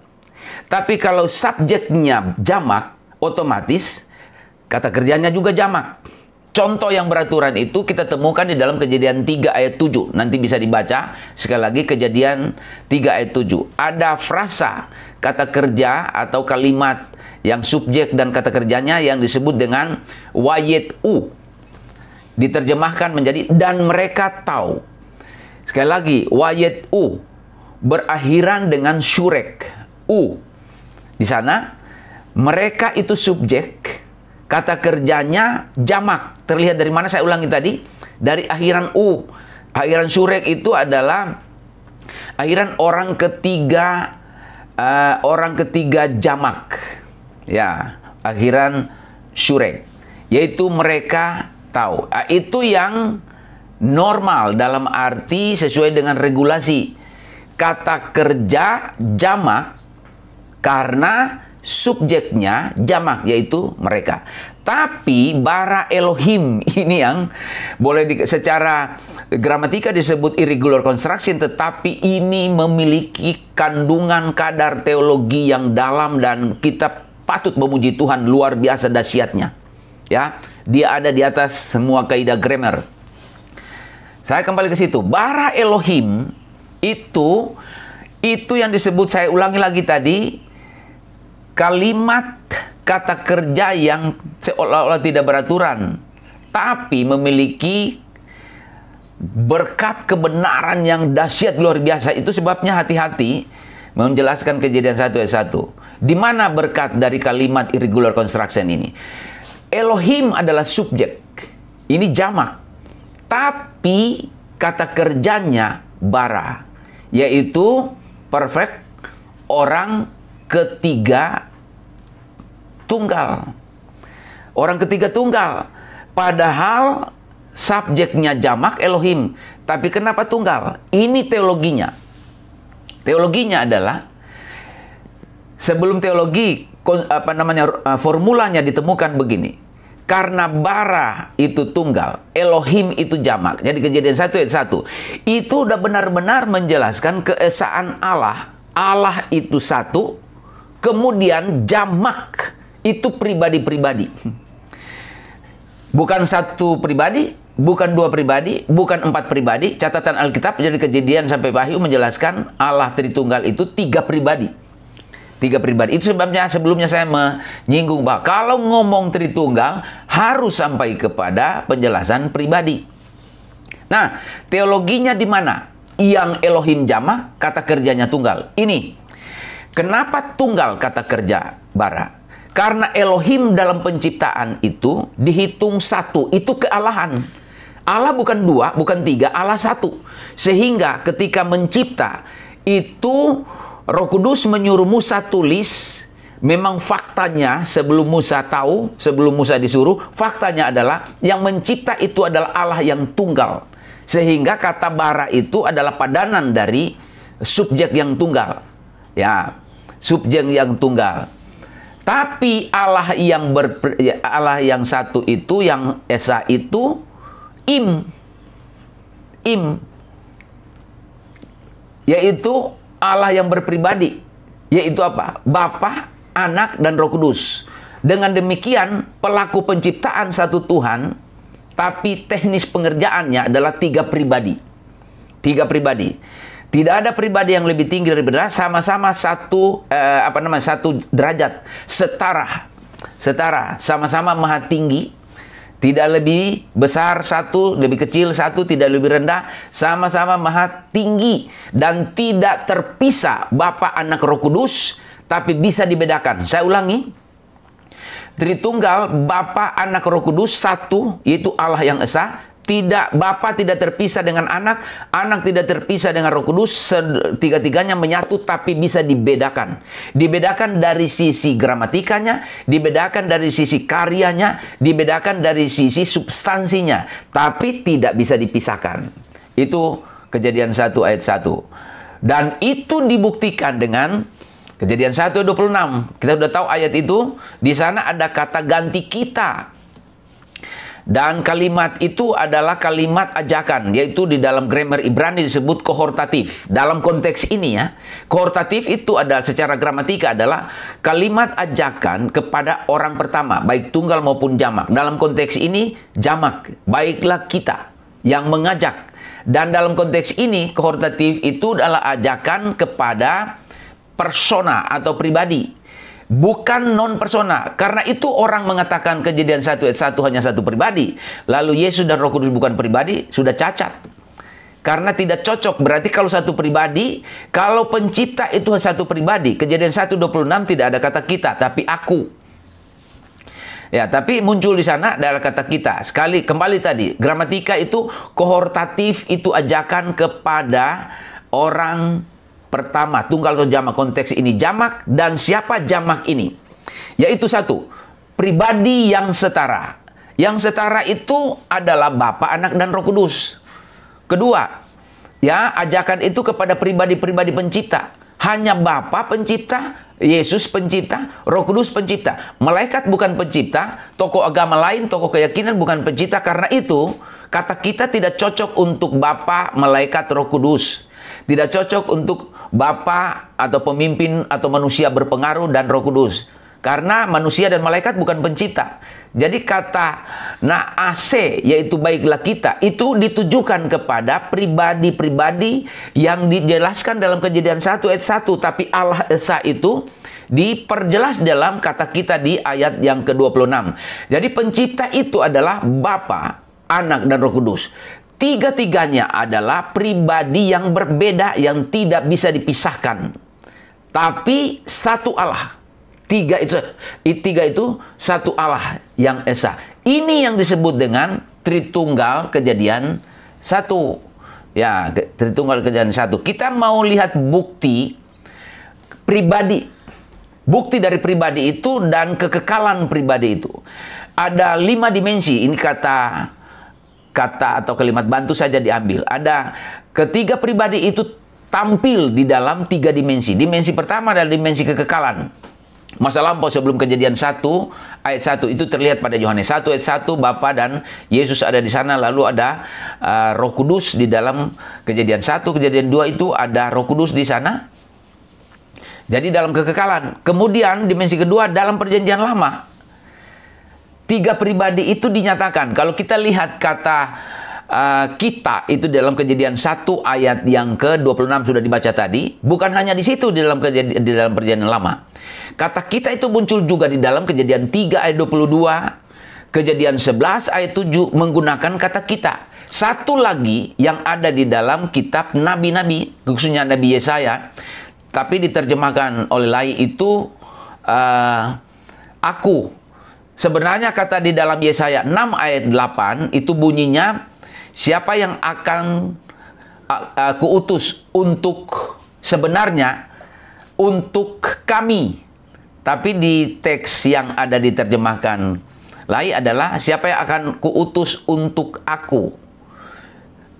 Tapi kalau subjeknya jamak, otomatis kata kerjanya juga jamak. Contoh yang beraturan itu kita temukan di dalam Kejadian 3 ayat 7. Nanti bisa dibaca sekali lagi, Kejadian 3 ayat 7. Ada frasa kata kerja atau kalimat yang subjek dan kata kerjanya yang disebut dengan wayetu. Diterjemahkan menjadi dan mereka tahu. Sekali lagi, wayetu berakhiran dengan syurek. Di sana mereka itu subjek. Kata kerjanya jamak. Terlihat dari mana? Saya ulangi tadi. Dari akhiran Akhiran surek itu adalah akhiran orang ketiga jamak. Ya, akhiran surek. Yaitu mereka tahu. Itu yang normal dalam arti sesuai dengan regulasi. Kata kerja jamak karena subjeknya jamak, yaitu mereka. Tapi bara Elohim ini yang boleh secara gramatika disebut irregular construction, tetapi ini memiliki kandungan kadar teologi yang dalam dan kita patut memuji Tuhan, luar biasa dahsyatnya. Ya, dia ada di atas semua kaidah grammar. Saya kembali ke situ. Bara Elohim itu yang disebut, saya ulangi lagi tadi, kalimat kata kerja yang seolah-olah tidak beraturan, tapi memiliki berkat kebenaran yang dahsyat luar biasa. Itu sebabnya hati-hati menjelaskan Kejadian 1 ayat 1. Di mana berkat dari kalimat irregular construction ini? Elohim adalah subjek. Ini jamak. Tapi kata kerjanya bara, yaitu perfect, orang ketiga tunggal. Orang ketiga tunggal. Padahal subjeknya jamak Elohim. Tapi kenapa tunggal? Ini teologinya. Teologinya adalah, sebelum teologi, formulanya ditemukan begini. Karena bara itu tunggal, Elohim itu jamak. Jadi Kejadian 1 ayat 1. Itu udah benar-benar menjelaskan keesaan Allah. Allah itu satu, kemudian jamak itu pribadi-pribadi. Bukan satu pribadi, bukan dua pribadi, bukan empat pribadi. Catatan Alkitab dari Kejadian sampai Wahyu menjelaskan Allah Tritunggal itu 3 pribadi. 3 pribadi. Itu sebabnya sebelumnya saya menyinggung bahwa kalau ngomong Tritunggal harus sampai kepada penjelasan pribadi. Nah, teologinya di mana? Yang Elohim jamak, kata kerjanya tunggal. Ini. Kenapa tunggal kata kerja bara? Karena Elohim dalam penciptaan itu dihitung satu, itu kealahan. Allah bukan 2, bukan 3, Allah 1. Sehingga ketika mencipta itu Roh Kudus menyuruh Musa tulis. Memang faktanya sebelum Musa tahu, sebelum Musa disuruh, faktanya adalah yang mencipta itu adalah Allah yang tunggal. Sehingga kata bara itu adalah padanan dari subjek yang tunggal. Ya, subjek yang tunggal. Tapi Allah yang satu itu, yang esa itu im, yaitu Allah yang berpribadi, yaitu apa? Bapa, Anak, dan Roh Kudus. Dengan demikian pelaku penciptaan satu Tuhan, tapi teknis pengerjaannya adalah 3 pribadi. 3 pribadi. Tidak ada pribadi yang lebih tinggi daripada, sama-sama satu derajat, setara, sama-sama maha tinggi, tidak lebih besar satu, lebih kecil satu, tidak lebih rendah, sama-sama maha tinggi dan tidak terpisah Bapa, Anak, Roh Kudus, tapi bisa dibedakan. Saya ulangi, Tritunggal, Bapa, Anak, Roh Kudus satu, yaitu Allah yang esa. Tidak, Bapa tidak terpisah dengan Anak, Anak tidak terpisah dengan Roh Kudus, tiga-tiganya menyatu tapi bisa dibedakan. Dibedakan dari sisi gramatikanya, dibedakan dari sisi karyanya, dibedakan dari sisi substansinya, tapi tidak bisa dipisahkan. Itu Kejadian 1 ayat 1. Dan itu dibuktikan dengan Kejadian 1 ayat 26. Kita sudah tahu ayat itu, di sana ada kata ganti kita. Dan kalimat itu adalah kalimat ajakan, yaitu di dalam grammar Ibrani disebut kohortatif. Dalam konteks ini ya, kohortatif itu adalah secara gramatika adalah kalimat ajakan kepada orang pertama, baik tunggal maupun jamak. Dalam konteks ini jamak, baiklah kita yang mengajak. Dan dalam konteks ini kohortatif itu adalah ajakan kepada persona atau pribadi, bukan non persona. Karena itu orang mengatakan Kejadian 1 ayat 1 hanya satu pribadi, lalu Yesus dan Roh Kudus bukan pribadi, sudah cacat. Karena tidak cocok. Berarti kalau satu pribadi, kalau pencipta itu satu pribadi, Kejadian 1:26 tidak ada kata kita, tapi aku. Ya, tapi muncul di sana adalah kata kita. Kembali tadi, gramatika itu kohortatif, itu ajakan kepada orang pertama, tunggal atau jamak. Konteks ini jamak, dan siapa jamak ini? Yaitu satu, pribadi yang setara. Yang setara itu adalah Bapa, Anak, dan Roh Kudus. Kedua, ya, ajakan itu kepada pribadi-pribadi pencipta. Hanya Bapa pencipta, Yesus pencipta, Roh Kudus pencipta. Malaikat bukan pencipta, tokoh agama lain, tokoh keyakinan bukan pencipta. Karena itu, kata kita tidak cocok untuk Bapa, malaikat, Roh Kudus. Tidak cocok untuk Bapa atau pemimpin atau manusia berpengaruh dan Roh Kudus. Karena manusia dan malaikat bukan pencipta. Jadi kata naase, yaitu baiklah kita, itu ditujukan kepada pribadi-pribadi yang dijelaskan dalam Kejadian 1 ayat 1. Tapi Allah Esa itu diperjelas dalam kata kita di ayat yang ke-26. Jadi pencipta itu adalah Bapa, Anak, dan Roh Kudus. Tiga-tiganya adalah pribadi yang berbeda yang tidak bisa dipisahkan. Tapi satu Allah. Tiga itu satu Allah yang Esa. Ini yang disebut dengan Tritunggal Kejadian 1. Ya, Tritunggal Kejadian 1. Kita mau lihat bukti pribadi. Bukti dari pribadi itu dan kekekalan pribadi itu. Ada 5 dimensi. Ini kata atau kalimat bantu saja diambil. Ada ketiga pribadi itu tampil di dalam 3 dimensi. Dimensi pertama adalah dimensi kekekalan. Masa lampau sebelum Kejadian 1 ayat 1 itu terlihat pada Yohanes 1 ayat 1, Bapa dan Yesus ada di sana, lalu ada Roh Kudus di dalam Kejadian 1, Kejadian 2 itu ada Roh Kudus di sana. Jadi dalam kekekalan. Kemudian dimensi kedua dalam Perjanjian Lama. 3 pribadi itu dinyatakan. Kalau kita lihat kata kita itu dalam Kejadian 1 ayat yang ke-26 sudah dibaca tadi, bukan hanya di situ di dalam Perjanjian Lama. Kata kita itu muncul juga di dalam Kejadian 3 ayat 22, Kejadian 11 ayat 7 menggunakan kata kita. Satu lagi yang ada di dalam kitab nabi-nabi, khususnya Nabi Yesaya, tapi diterjemahkan oleh Lai itu aku. Sebenarnya kata di dalam Yesaya 6 ayat 8 itu bunyinya, siapa yang akan kuutus untuk sebenarnya untuk kami. Tapi di teks yang ada diterjemahkan lain adalah siapa yang akan kuutus untuk aku.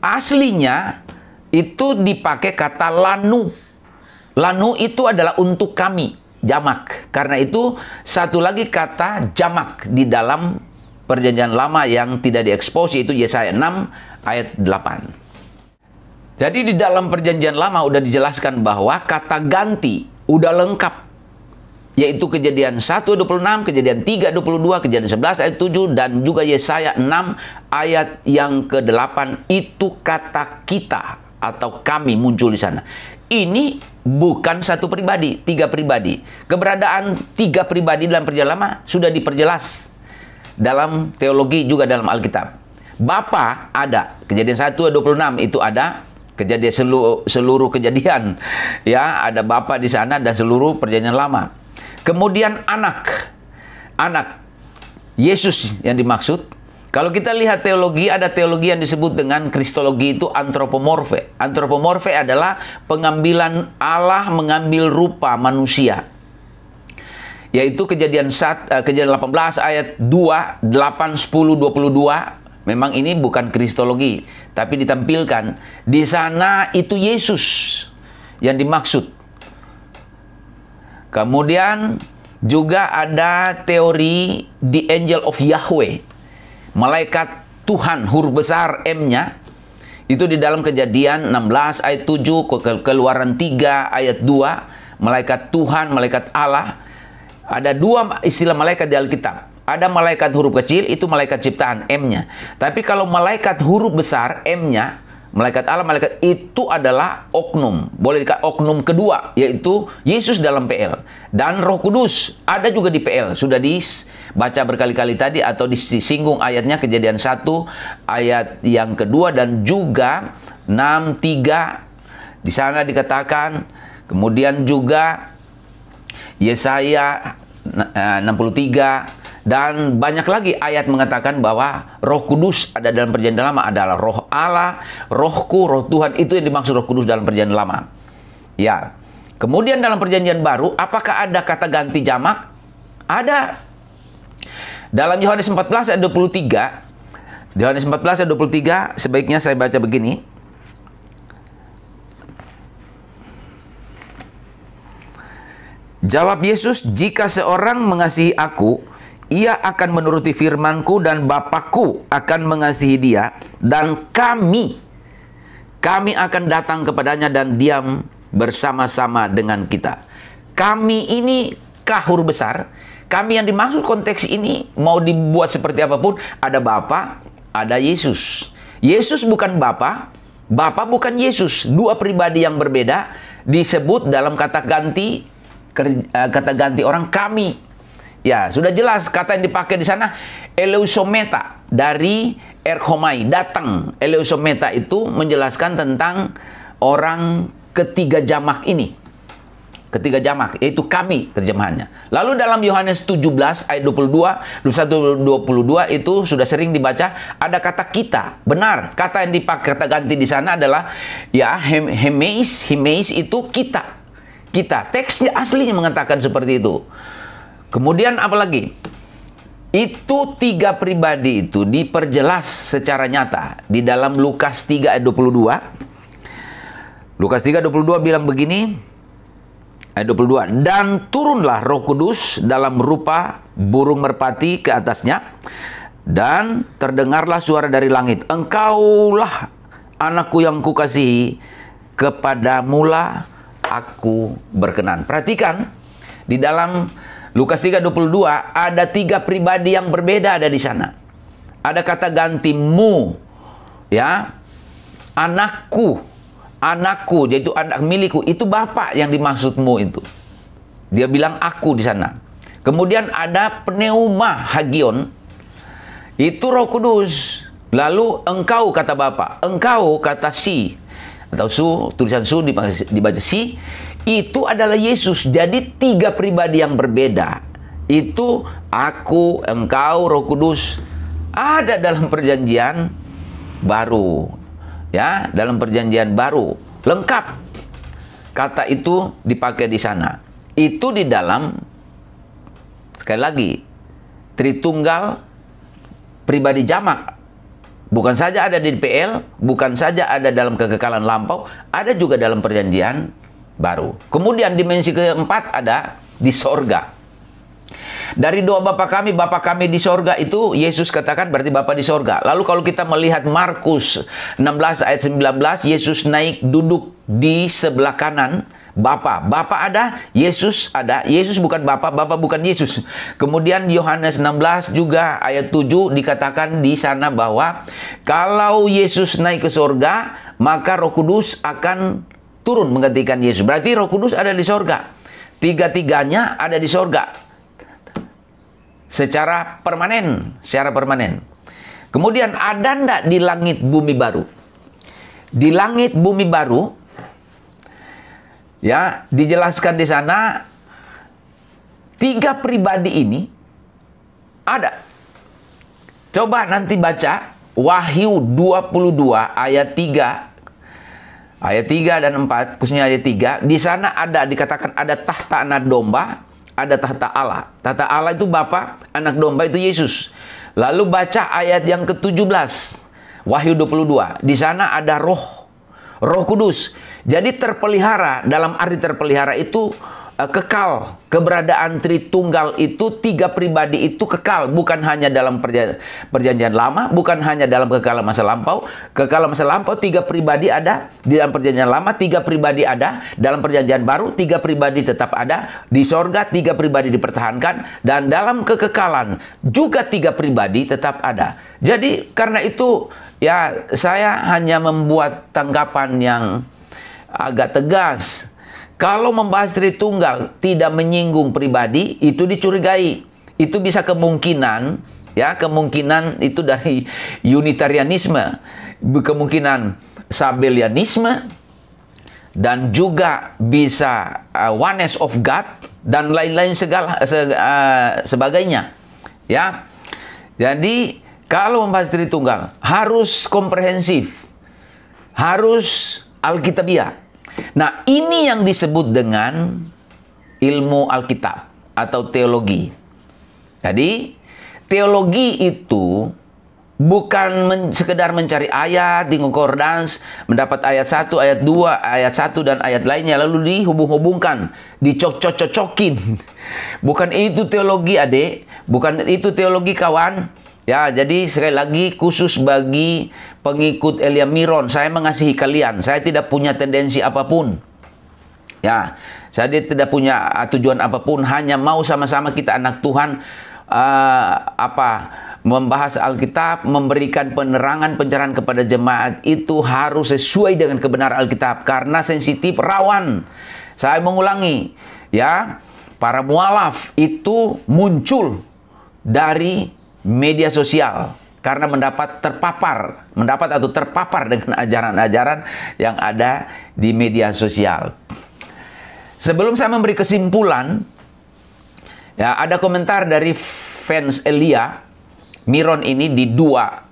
Aslinya itu dipakai kata lanu. Lanu itu adalah untuk kami. Jamak. Karena itu satu lagi kata jamak di dalam Perjanjian Lama yang tidak diekspos, yaitu Yesaya 6 ayat 8. Jadi di dalam Perjanjian Lama udah dijelaskan bahwa kata ganti udah lengkap, yaitu Kejadian 1:26, Kejadian 3:22, Kejadian 11 ayat 7, dan juga Yesaya 6 ayat yang ke-8 itu kata kita atau kami muncul di sana. Ini bukan satu pribadi, 3 pribadi. Keberadaan 3 pribadi dalam Perjanjian Lama sudah diperjelas dalam teologi juga dalam Alkitab. Bapa ada, Kejadian 1:26 itu ada, kejadian seluruh kejadian ya, ada Bapa di sana dan seluruh Perjanjian Lama. Kemudian anak Yesus yang dimaksud. Kalau kita lihat teologi, ada teologi yang disebut dengan kristologi, itu antropomorfe. Antropomorfe adalah pengambilan Allah mengambil rupa manusia. Yaitu Kejadian 18 ayat 2, 8, 10, 22. Memang ini bukan kristologi, tapi ditampilkan. Di sana itu Yesus yang dimaksud. Kemudian juga ada teori the angel of Yahweh. malaikat Tuhan, huruf besar M-nya, itu di dalam Kejadian 16 ayat 7, Keluaran 3 ayat 2, malaikat Tuhan, malaikat Allah. Ada dua istilah malaikat di Alkitab. Ada malaikat huruf kecil, itu malaikat ciptaan, M-nya. Tapi kalau malaikat huruf besar, M-nya, malaikat Allah, malaikat itu adalah oknum. Boleh dikatakan oknum kedua, yaitu Yesus dalam PL. Dan Roh Kudus ada juga di PL. Sudah dibaca berkali-kali tadi atau disinggung ayatnya, Kejadian 1 ayat yang kedua dan juga 6:3. Di sana dikatakan, kemudian juga Yesaya 63. Dan banyak lagi ayat mengatakan bahwa Roh Kudus ada dalam Perjanjian Lama adalah Roh Allah, Rohku, Roh Tuhan, itu yang dimaksud Roh Kudus dalam Perjanjian Lama. Ya. Kemudian dalam Perjanjian Baru, apakah ada kata ganti jamak? Ada. Dalam Yohanes 14 ayat 23, Yohanes 14 ayat 23, sebaiknya saya baca begini. Jawab Yesus, jika seorang mengasihi aku, ia akan menuruti firman-Ku dan Bapa-Ku akan mengasihi dia, dan kami akan datang kepadanya dan diam bersama-sama dengan kita. Kami ini huruf besar. Kami yang dimaksud konteks ini mau dibuat seperti apapun, ada Bapa, ada Yesus. Yesus bukan Bapa, Bapa bukan Yesus. Dua pribadi yang berbeda disebut dalam kata ganti orang kami. Ya, sudah jelas kata yang dipakai di sana eleusometa dari erchomai, datang. Eleusometa itu menjelaskan tentang orang ketiga jamak ini. Ketiga jamak, yaitu kami terjemahannya. Lalu dalam Yohanes 17 ayat 21-22 itu sudah sering dibaca, ada kata kita. Benar, kata yang dipakai kata ganti di sana adalah ya hemeis itu kita. Kita, teksnya aslinya mengatakan seperti itu. Kemudian apalagi? Itu tiga pribadi itu diperjelas secara nyata di dalam Lukas 3 ayat 22. Lukas 3:22 bilang begini, ayat 22, dan turunlah Roh Kudus dalam rupa burung merpati ke atasnya, dan terdengarlah suara dari langit, engkaulah anakku yang kukasihi, kepadamulah aku berkenan. Perhatikan, di dalam Lukas 3:22 ada tiga pribadi yang berbeda ada di sana. Ada kata ganti mu, ya, anakku, yaitu anak milikku, itu Bapa yang dimaksudmu itu. Dia bilang aku di sana. Kemudian ada pneuma hagion, itu Roh Kudus. Lalu engkau kata Bapa, engkau kata si atau su, tulisan su dibaca si. Itu adalah Yesus. Jadi tiga pribadi yang berbeda. Itu aku, engkau, Roh Kudus ada dalam Perjanjian Baru. Ya, dalam Perjanjian Baru lengkap. Kata itu dipakai di sana. Itu di dalam, sekali lagi, Tritunggal pribadi jamak. Bukan saja ada di PL, bukan saja ada dalam kekekalan lampau, ada juga dalam Perjanjian Baru. Kemudian dimensi keempat ada di sorga. Dari doa Bapa kami di sorga itu Yesus katakan berarti Bapa di sorga. Lalu kalau kita melihat Markus 16 ayat 19, Yesus naik duduk di sebelah kanan Bapa. Bapa ada, Yesus ada. Yesus bukan Bapa, Bapa bukan Yesus. Kemudian Yohanes 16 juga ayat 7 dikatakan di sana bahwa kalau Yesus naik ke sorga, maka Roh Kudus akan turun menggantikan Yesus. Berarti Roh Kudus ada di sorga. Tiga-tiganya ada di sorga. Secara permanen. Kemudian ada ndak di langit bumi baru? Di langit bumi baru, ya, dijelaskan di sana tiga pribadi ini ada. Coba nanti baca Wahyu 22 ayat 3. Ayat 3 dan 4, khususnya ayat 3, di sana ada dikatakan ada tahta anak domba, ada tahta Allah. Tahta Allah itu Bapa, anak domba itu Yesus. Lalu baca ayat yang ke-17, Wahyu 22. Di sana ada Roh Kudus. Jadi terpelihara, dalam arti terpelihara itu kekal. Keberadaan Tritunggal itu, tiga pribadi itu kekal, bukan hanya dalam perjanjian lama, bukan hanya dalam kekal masa lampau. Kekal masa lampau tiga pribadi ada di dalam perjanjian lama, tiga pribadi ada dalam perjanjian baru, tiga pribadi tetap ada di sorga, tiga pribadi dipertahankan, dan dalam kekekalan juga tiga pribadi tetap ada. Jadi karena itu ya saya hanya membuat tanggapan yang agak tegas. Kalau membahas Tritunggal tidak menyinggung pribadi, itu dicurigai. Itu bisa kemungkinan, ya kemungkinan itu dari Unitarianisme, kemungkinan Sabellianisme, dan juga bisa Oneness of God dan lain-lain sebagainya. Ya, jadi kalau membahas Tritunggal harus komprehensif, harus alkitabiah. Nah, ini yang disebut dengan ilmu Alkitab atau teologi. Jadi, teologi itu bukan sekedar mencari ayat di konkordans, mendapat ayat 1, ayat 2, ayat 1 dan ayat lainnya lalu dihubung-hubungkan, dicocok-cocokin. Bukan itu teologi, adik. Bukan itu teologi, kawan. Ya, jadi sekali lagi khusus bagi pengikut Elia Miron, saya mengasihi kalian. Saya tidak punya tendensi apapun. Ya, saya tidak punya tujuan apapun, hanya mau sama-sama kita anak Tuhan membahas Alkitab, memberikan penerangan pencerahan kepada jemaat itu harus sesuai dengan kebenaran Alkitab karena sensitif, rawan. Saya mengulangi, ya, para mualaf itu muncul dari media sosial karena terpapar dengan ajaran-ajaran yang ada di media sosial. Sebelum saya memberi kesimpulan, ya ada komentar dari fans Elia Miron ini di dua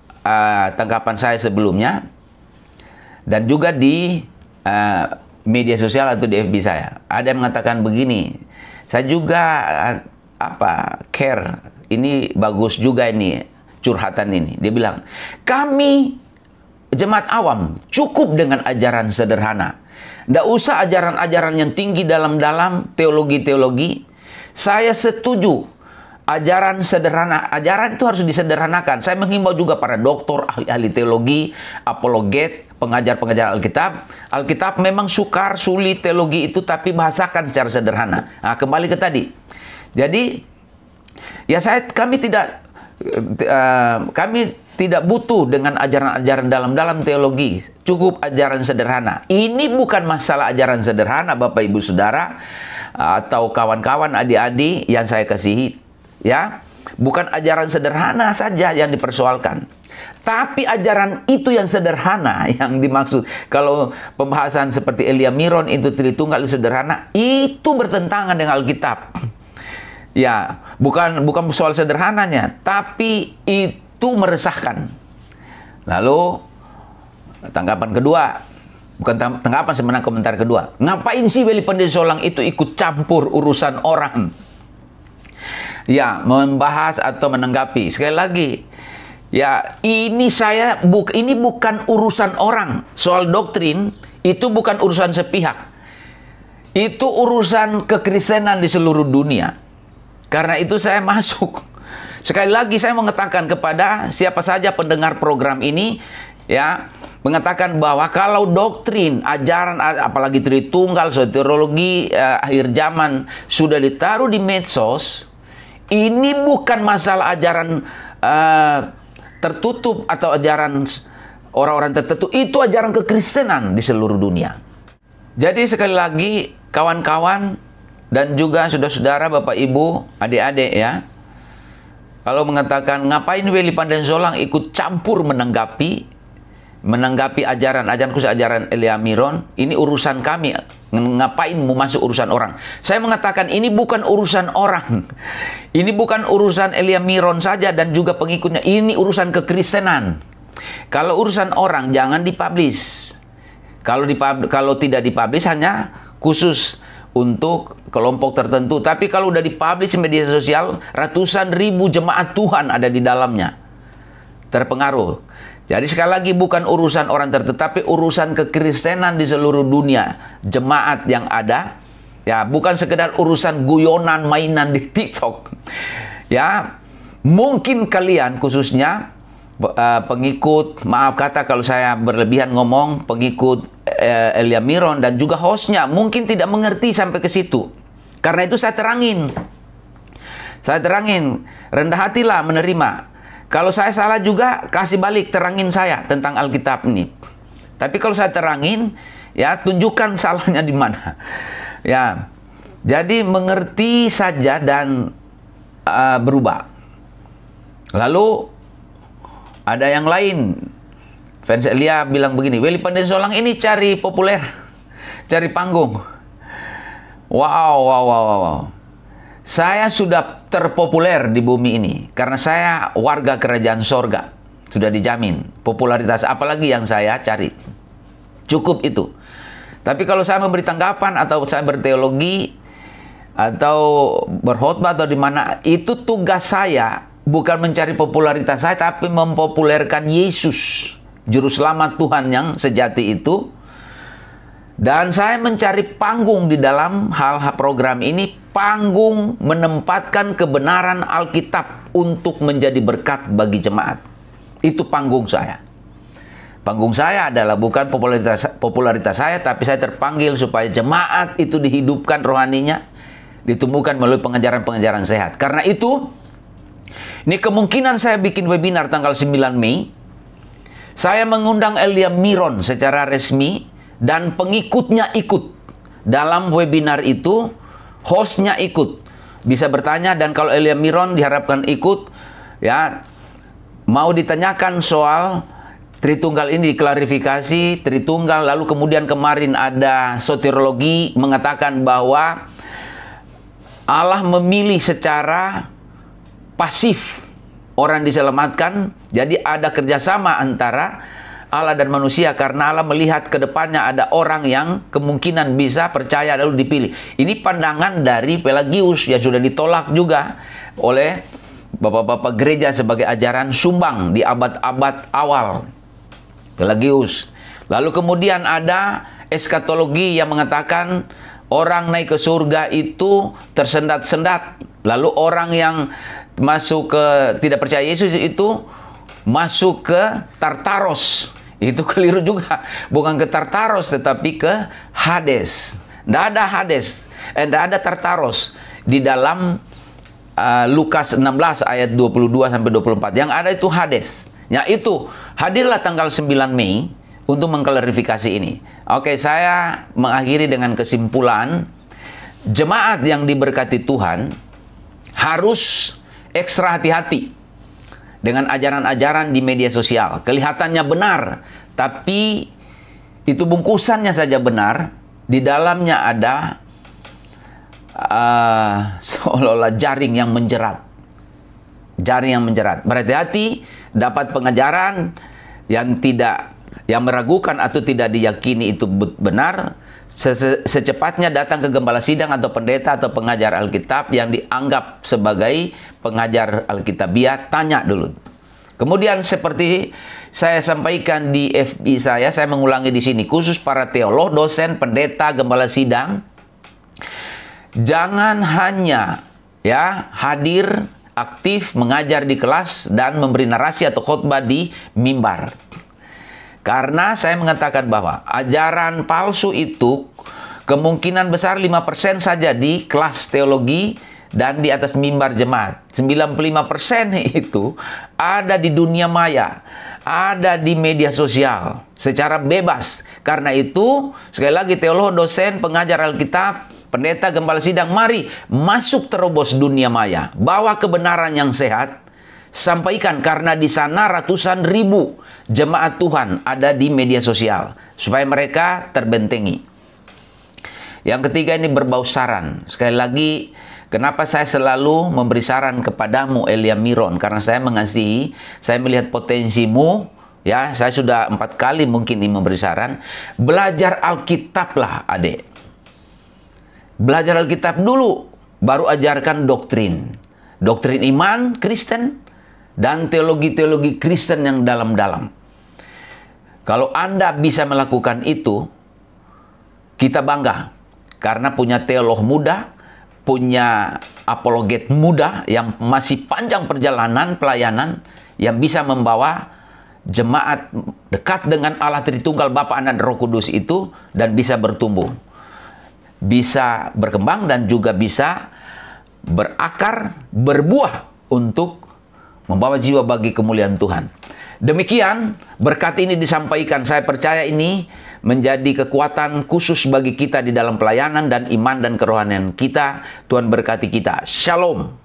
tanggapan saya sebelumnya dan juga di media sosial atau di FB saya. Ada yang mengatakan begini, saya juga care. Ini bagus juga ini curhatan ini. Dia bilang, kami jemaat awam cukup dengan ajaran sederhana. Tidak usah ajaran-ajaran yang tinggi dalam-dalam teologi-teologi. Saya setuju ajaran sederhana. Ajaran itu harus disederhanakan. Saya menghimbau juga para doktor, ahli teologi, apologet, pengajar-pengajar Alkitab. Alkitab memang sukar, sulit teologi itu, tapi bahasakan secara sederhana. Nah, kembali ke tadi. Jadi ya kami tidak butuh dengan ajaran-ajaran dalam teologi. Cukup ajaran sederhana. Ini bukan masalah ajaran sederhana, Bapak Ibu Saudara atau kawan-kawan adik-adik yang saya kasihi, ya. Bukan ajaran sederhana saja yang dipersoalkan. Tapi ajaran itu yang sederhana yang dimaksud. Kalau pembahasan seperti Elia Miron itu Tritunggal sederhana, itu bertentangan dengan Alkitab. Ya, bukan soal sederhananya, tapi itu meresahkan. Lalu tanggapan kedua, bukan tanggapan sebenarnya, komentar kedua. Ngapain sih Weli Pendensolang itu ikut campur urusan orang? Ya, membahas atau menanggapi. Sekali lagi, ya ini bukan urusan orang. Soal doktrin itu bukan urusan sepihak. Itu urusan kekristenan di seluruh dunia. Karena itu saya masuk. Sekali lagi saya mengatakan kepada siapa saja pendengar program ini, ya, mengatakan bahwa kalau doktrin, ajaran, apalagi Tritunggal, soteriologi akhir zaman sudah ditaruh di medsos, ini bukan masalah ajaran tertutup atau ajaran orang-orang tertentu, itu ajaran kekristenan di seluruh dunia. Jadi sekali lagi kawan-kawan dan juga saudara-saudara, Bapak Ibu, adik-adik, ya. Kalau mengatakan ngapain Weli Pendensolang ikut campur menanggapi ajaran khusus ajaran Elia Miron, ini urusan kami. Ngapain mau masuk urusan orang? Saya mengatakan ini bukan urusan orang. Ini bukan urusan Elia Miron saja dan juga pengikutnya. Ini urusan kekristenan. Kalau urusan orang jangan dipublish. Kalau tidak dipublish hanya khusus untuk kelompok tertentu. Tapi kalau udah dipublish di media sosial, ratusan ribu jemaat Tuhan ada di dalamnya. Terpengaruh. Jadi sekali lagi bukan urusan orang tertentu, tapi urusan kekristenan di seluruh dunia. Jemaat yang ada, Ya, bukan sekedar urusan guyonan mainan di TikTok. Ya, mungkin kalian khususnya pengikut, maaf kata kalau saya berlebihan ngomong, pengikut Elia Miron dan juga hostnya mungkin tidak mengerti sampai ke situ. Karena itu saya terangin. Saya terangin, rendah hatilah menerima. Kalau saya salah juga, kasih balik, terangin saya tentang Alkitab ini. Tapi kalau saya terangin, ya tunjukkan salahnya di mana. Ya, jadi mengerti saja dan berubah. Lalu ada yang lain. Fans Elia bilang begini, Willy Pandensolang ini cari populer, cari panggung. Wow. Saya sudah terpopuler di bumi ini karena saya warga kerajaan sorga. Sudah dijamin popularitas, apalagi yang saya cari. Cukup itu. Tapi kalau saya memberi tanggapan atau saya berteologi atau berkhotbah atau di mana, itu tugas saya bukan mencari popularitas saya, tapi mempopulerkan Yesus, juru selamat Tuhan yang sejati itu. Dan saya mencari panggung di dalam hal-hal program ini, panggung menempatkan kebenaran Alkitab untuk menjadi berkat bagi jemaat. Itu panggung saya. Panggung saya adalah bukan popularitas saya, tapi saya terpanggil supaya jemaat itu dihidupkan rohaninya, ditumbuhkan melalui pengajaran-pengajaran sehat. Karena itu, ini kemungkinan saya bikin webinar tanggal 9 Mei. Saya mengundang Elia Miron secara resmi dan pengikutnya ikut. Dalam webinar itu, hostnya ikut. Bisa bertanya, dan kalau Elia Miron diharapkan ikut, ya, mau ditanyakan soal Tritunggal ini, diklarifikasi Tritunggal. Lalu kemudian kemarin ada soteriologi mengatakan bahwa Allah memilih secara pasif orang diselamatkan. Jadi ada kerjasama antara Allah dan manusia karena Allah melihat ke depannya ada orang yang kemungkinan bisa percaya lalu dipilih. Ini pandangan dari Pelagius yang sudah ditolak juga oleh bapak-bapak gereja sebagai ajaran sumbang di abad-abad awal. Pelagius. Lalu kemudian ada eskatologi yang mengatakan orang naik ke surga itu tersendat-sendat. Lalu orang yang masuk ke tidak percaya Yesus itu masuk ke Tartaros. Itu keliru juga. Bukan ke Tartaros tetapi ke Hades. Tidak ada Hades. Tidak ada Tartaros di dalam Lukas 16 ayat 22 sampai 24. Yang ada itu Hades. Ya itu, hadirlah tanggal 9 Mei untuk mengklarifikasi ini. Oke, saya mengakhiri dengan kesimpulan, jemaat yang diberkati Tuhan harus ekstra hati-hati dengan ajaran-ajaran di media sosial. Kelihatannya benar, tapi itu bungkusannya saja benar, di dalamnya ada seolah-olah jaring yang menjerat. Jaring yang menjerat. Berhati-hati, dapat pengajaran yang meragukan atau tidak diyakini itu benar, secepatnya datang ke gembala sidang atau pendeta atau pengajar Alkitab yang dianggap sebagai pengajar Alkitabiah, tanya dulu. Kemudian seperti saya sampaikan di FB saya mengulangi di sini, khusus para teolog, dosen, pendeta, gembala sidang, jangan hanya hadir aktif mengajar di kelas dan memberi narasi atau khotbah di mimbar. Karena saya mengatakan bahwa ajaran palsu itu kemungkinan besar 5% saja di kelas teologi dan di atas mimbar jemaat. 95% itu ada di dunia maya, ada di media sosial secara bebas. Karena itu, sekali lagi teolog, dosen, pengajar Alkitab, pendeta, gembala sidang, mari masuk terobos dunia maya. Bawa kebenaran yang sehat, sampaikan, karena di sana ratusan ribu jemaat Tuhan ada di media sosial, supaya mereka terbentengi. Yang ketiga, ini berbau saran. Sekali lagi, kenapa saya selalu memberi saran kepadamu, Elia Miron? Karena saya mengasihi, saya melihat potensimu. Ya, saya sudah 4 kali mungkin ini memberi saran. Belajar Alkitab lah, adik. Belajar Alkitab dulu, baru ajarkan doktrin. Doktrin iman Kristen dan teologi-teologi Kristen yang dalam-dalam. Kalau Anda bisa melakukan itu, kita bangga. karena punya teolog muda, punya apologet muda yang masih panjang perjalanan pelayanan, yang bisa membawa jemaat dekat dengan Allah Tritunggal Bapa, Anak, dan Roh Kudus itu, dan bisa bertumbuh, bisa berkembang, dan juga bisa berakar, berbuah untuk membawa jiwa bagi kemuliaan Tuhan. Demikian berkat ini disampaikan, saya percaya ini menjadi kekuatan khusus bagi kita di dalam pelayanan dan iman dan kerohanian kita. Tuhan berkati kita. Shalom.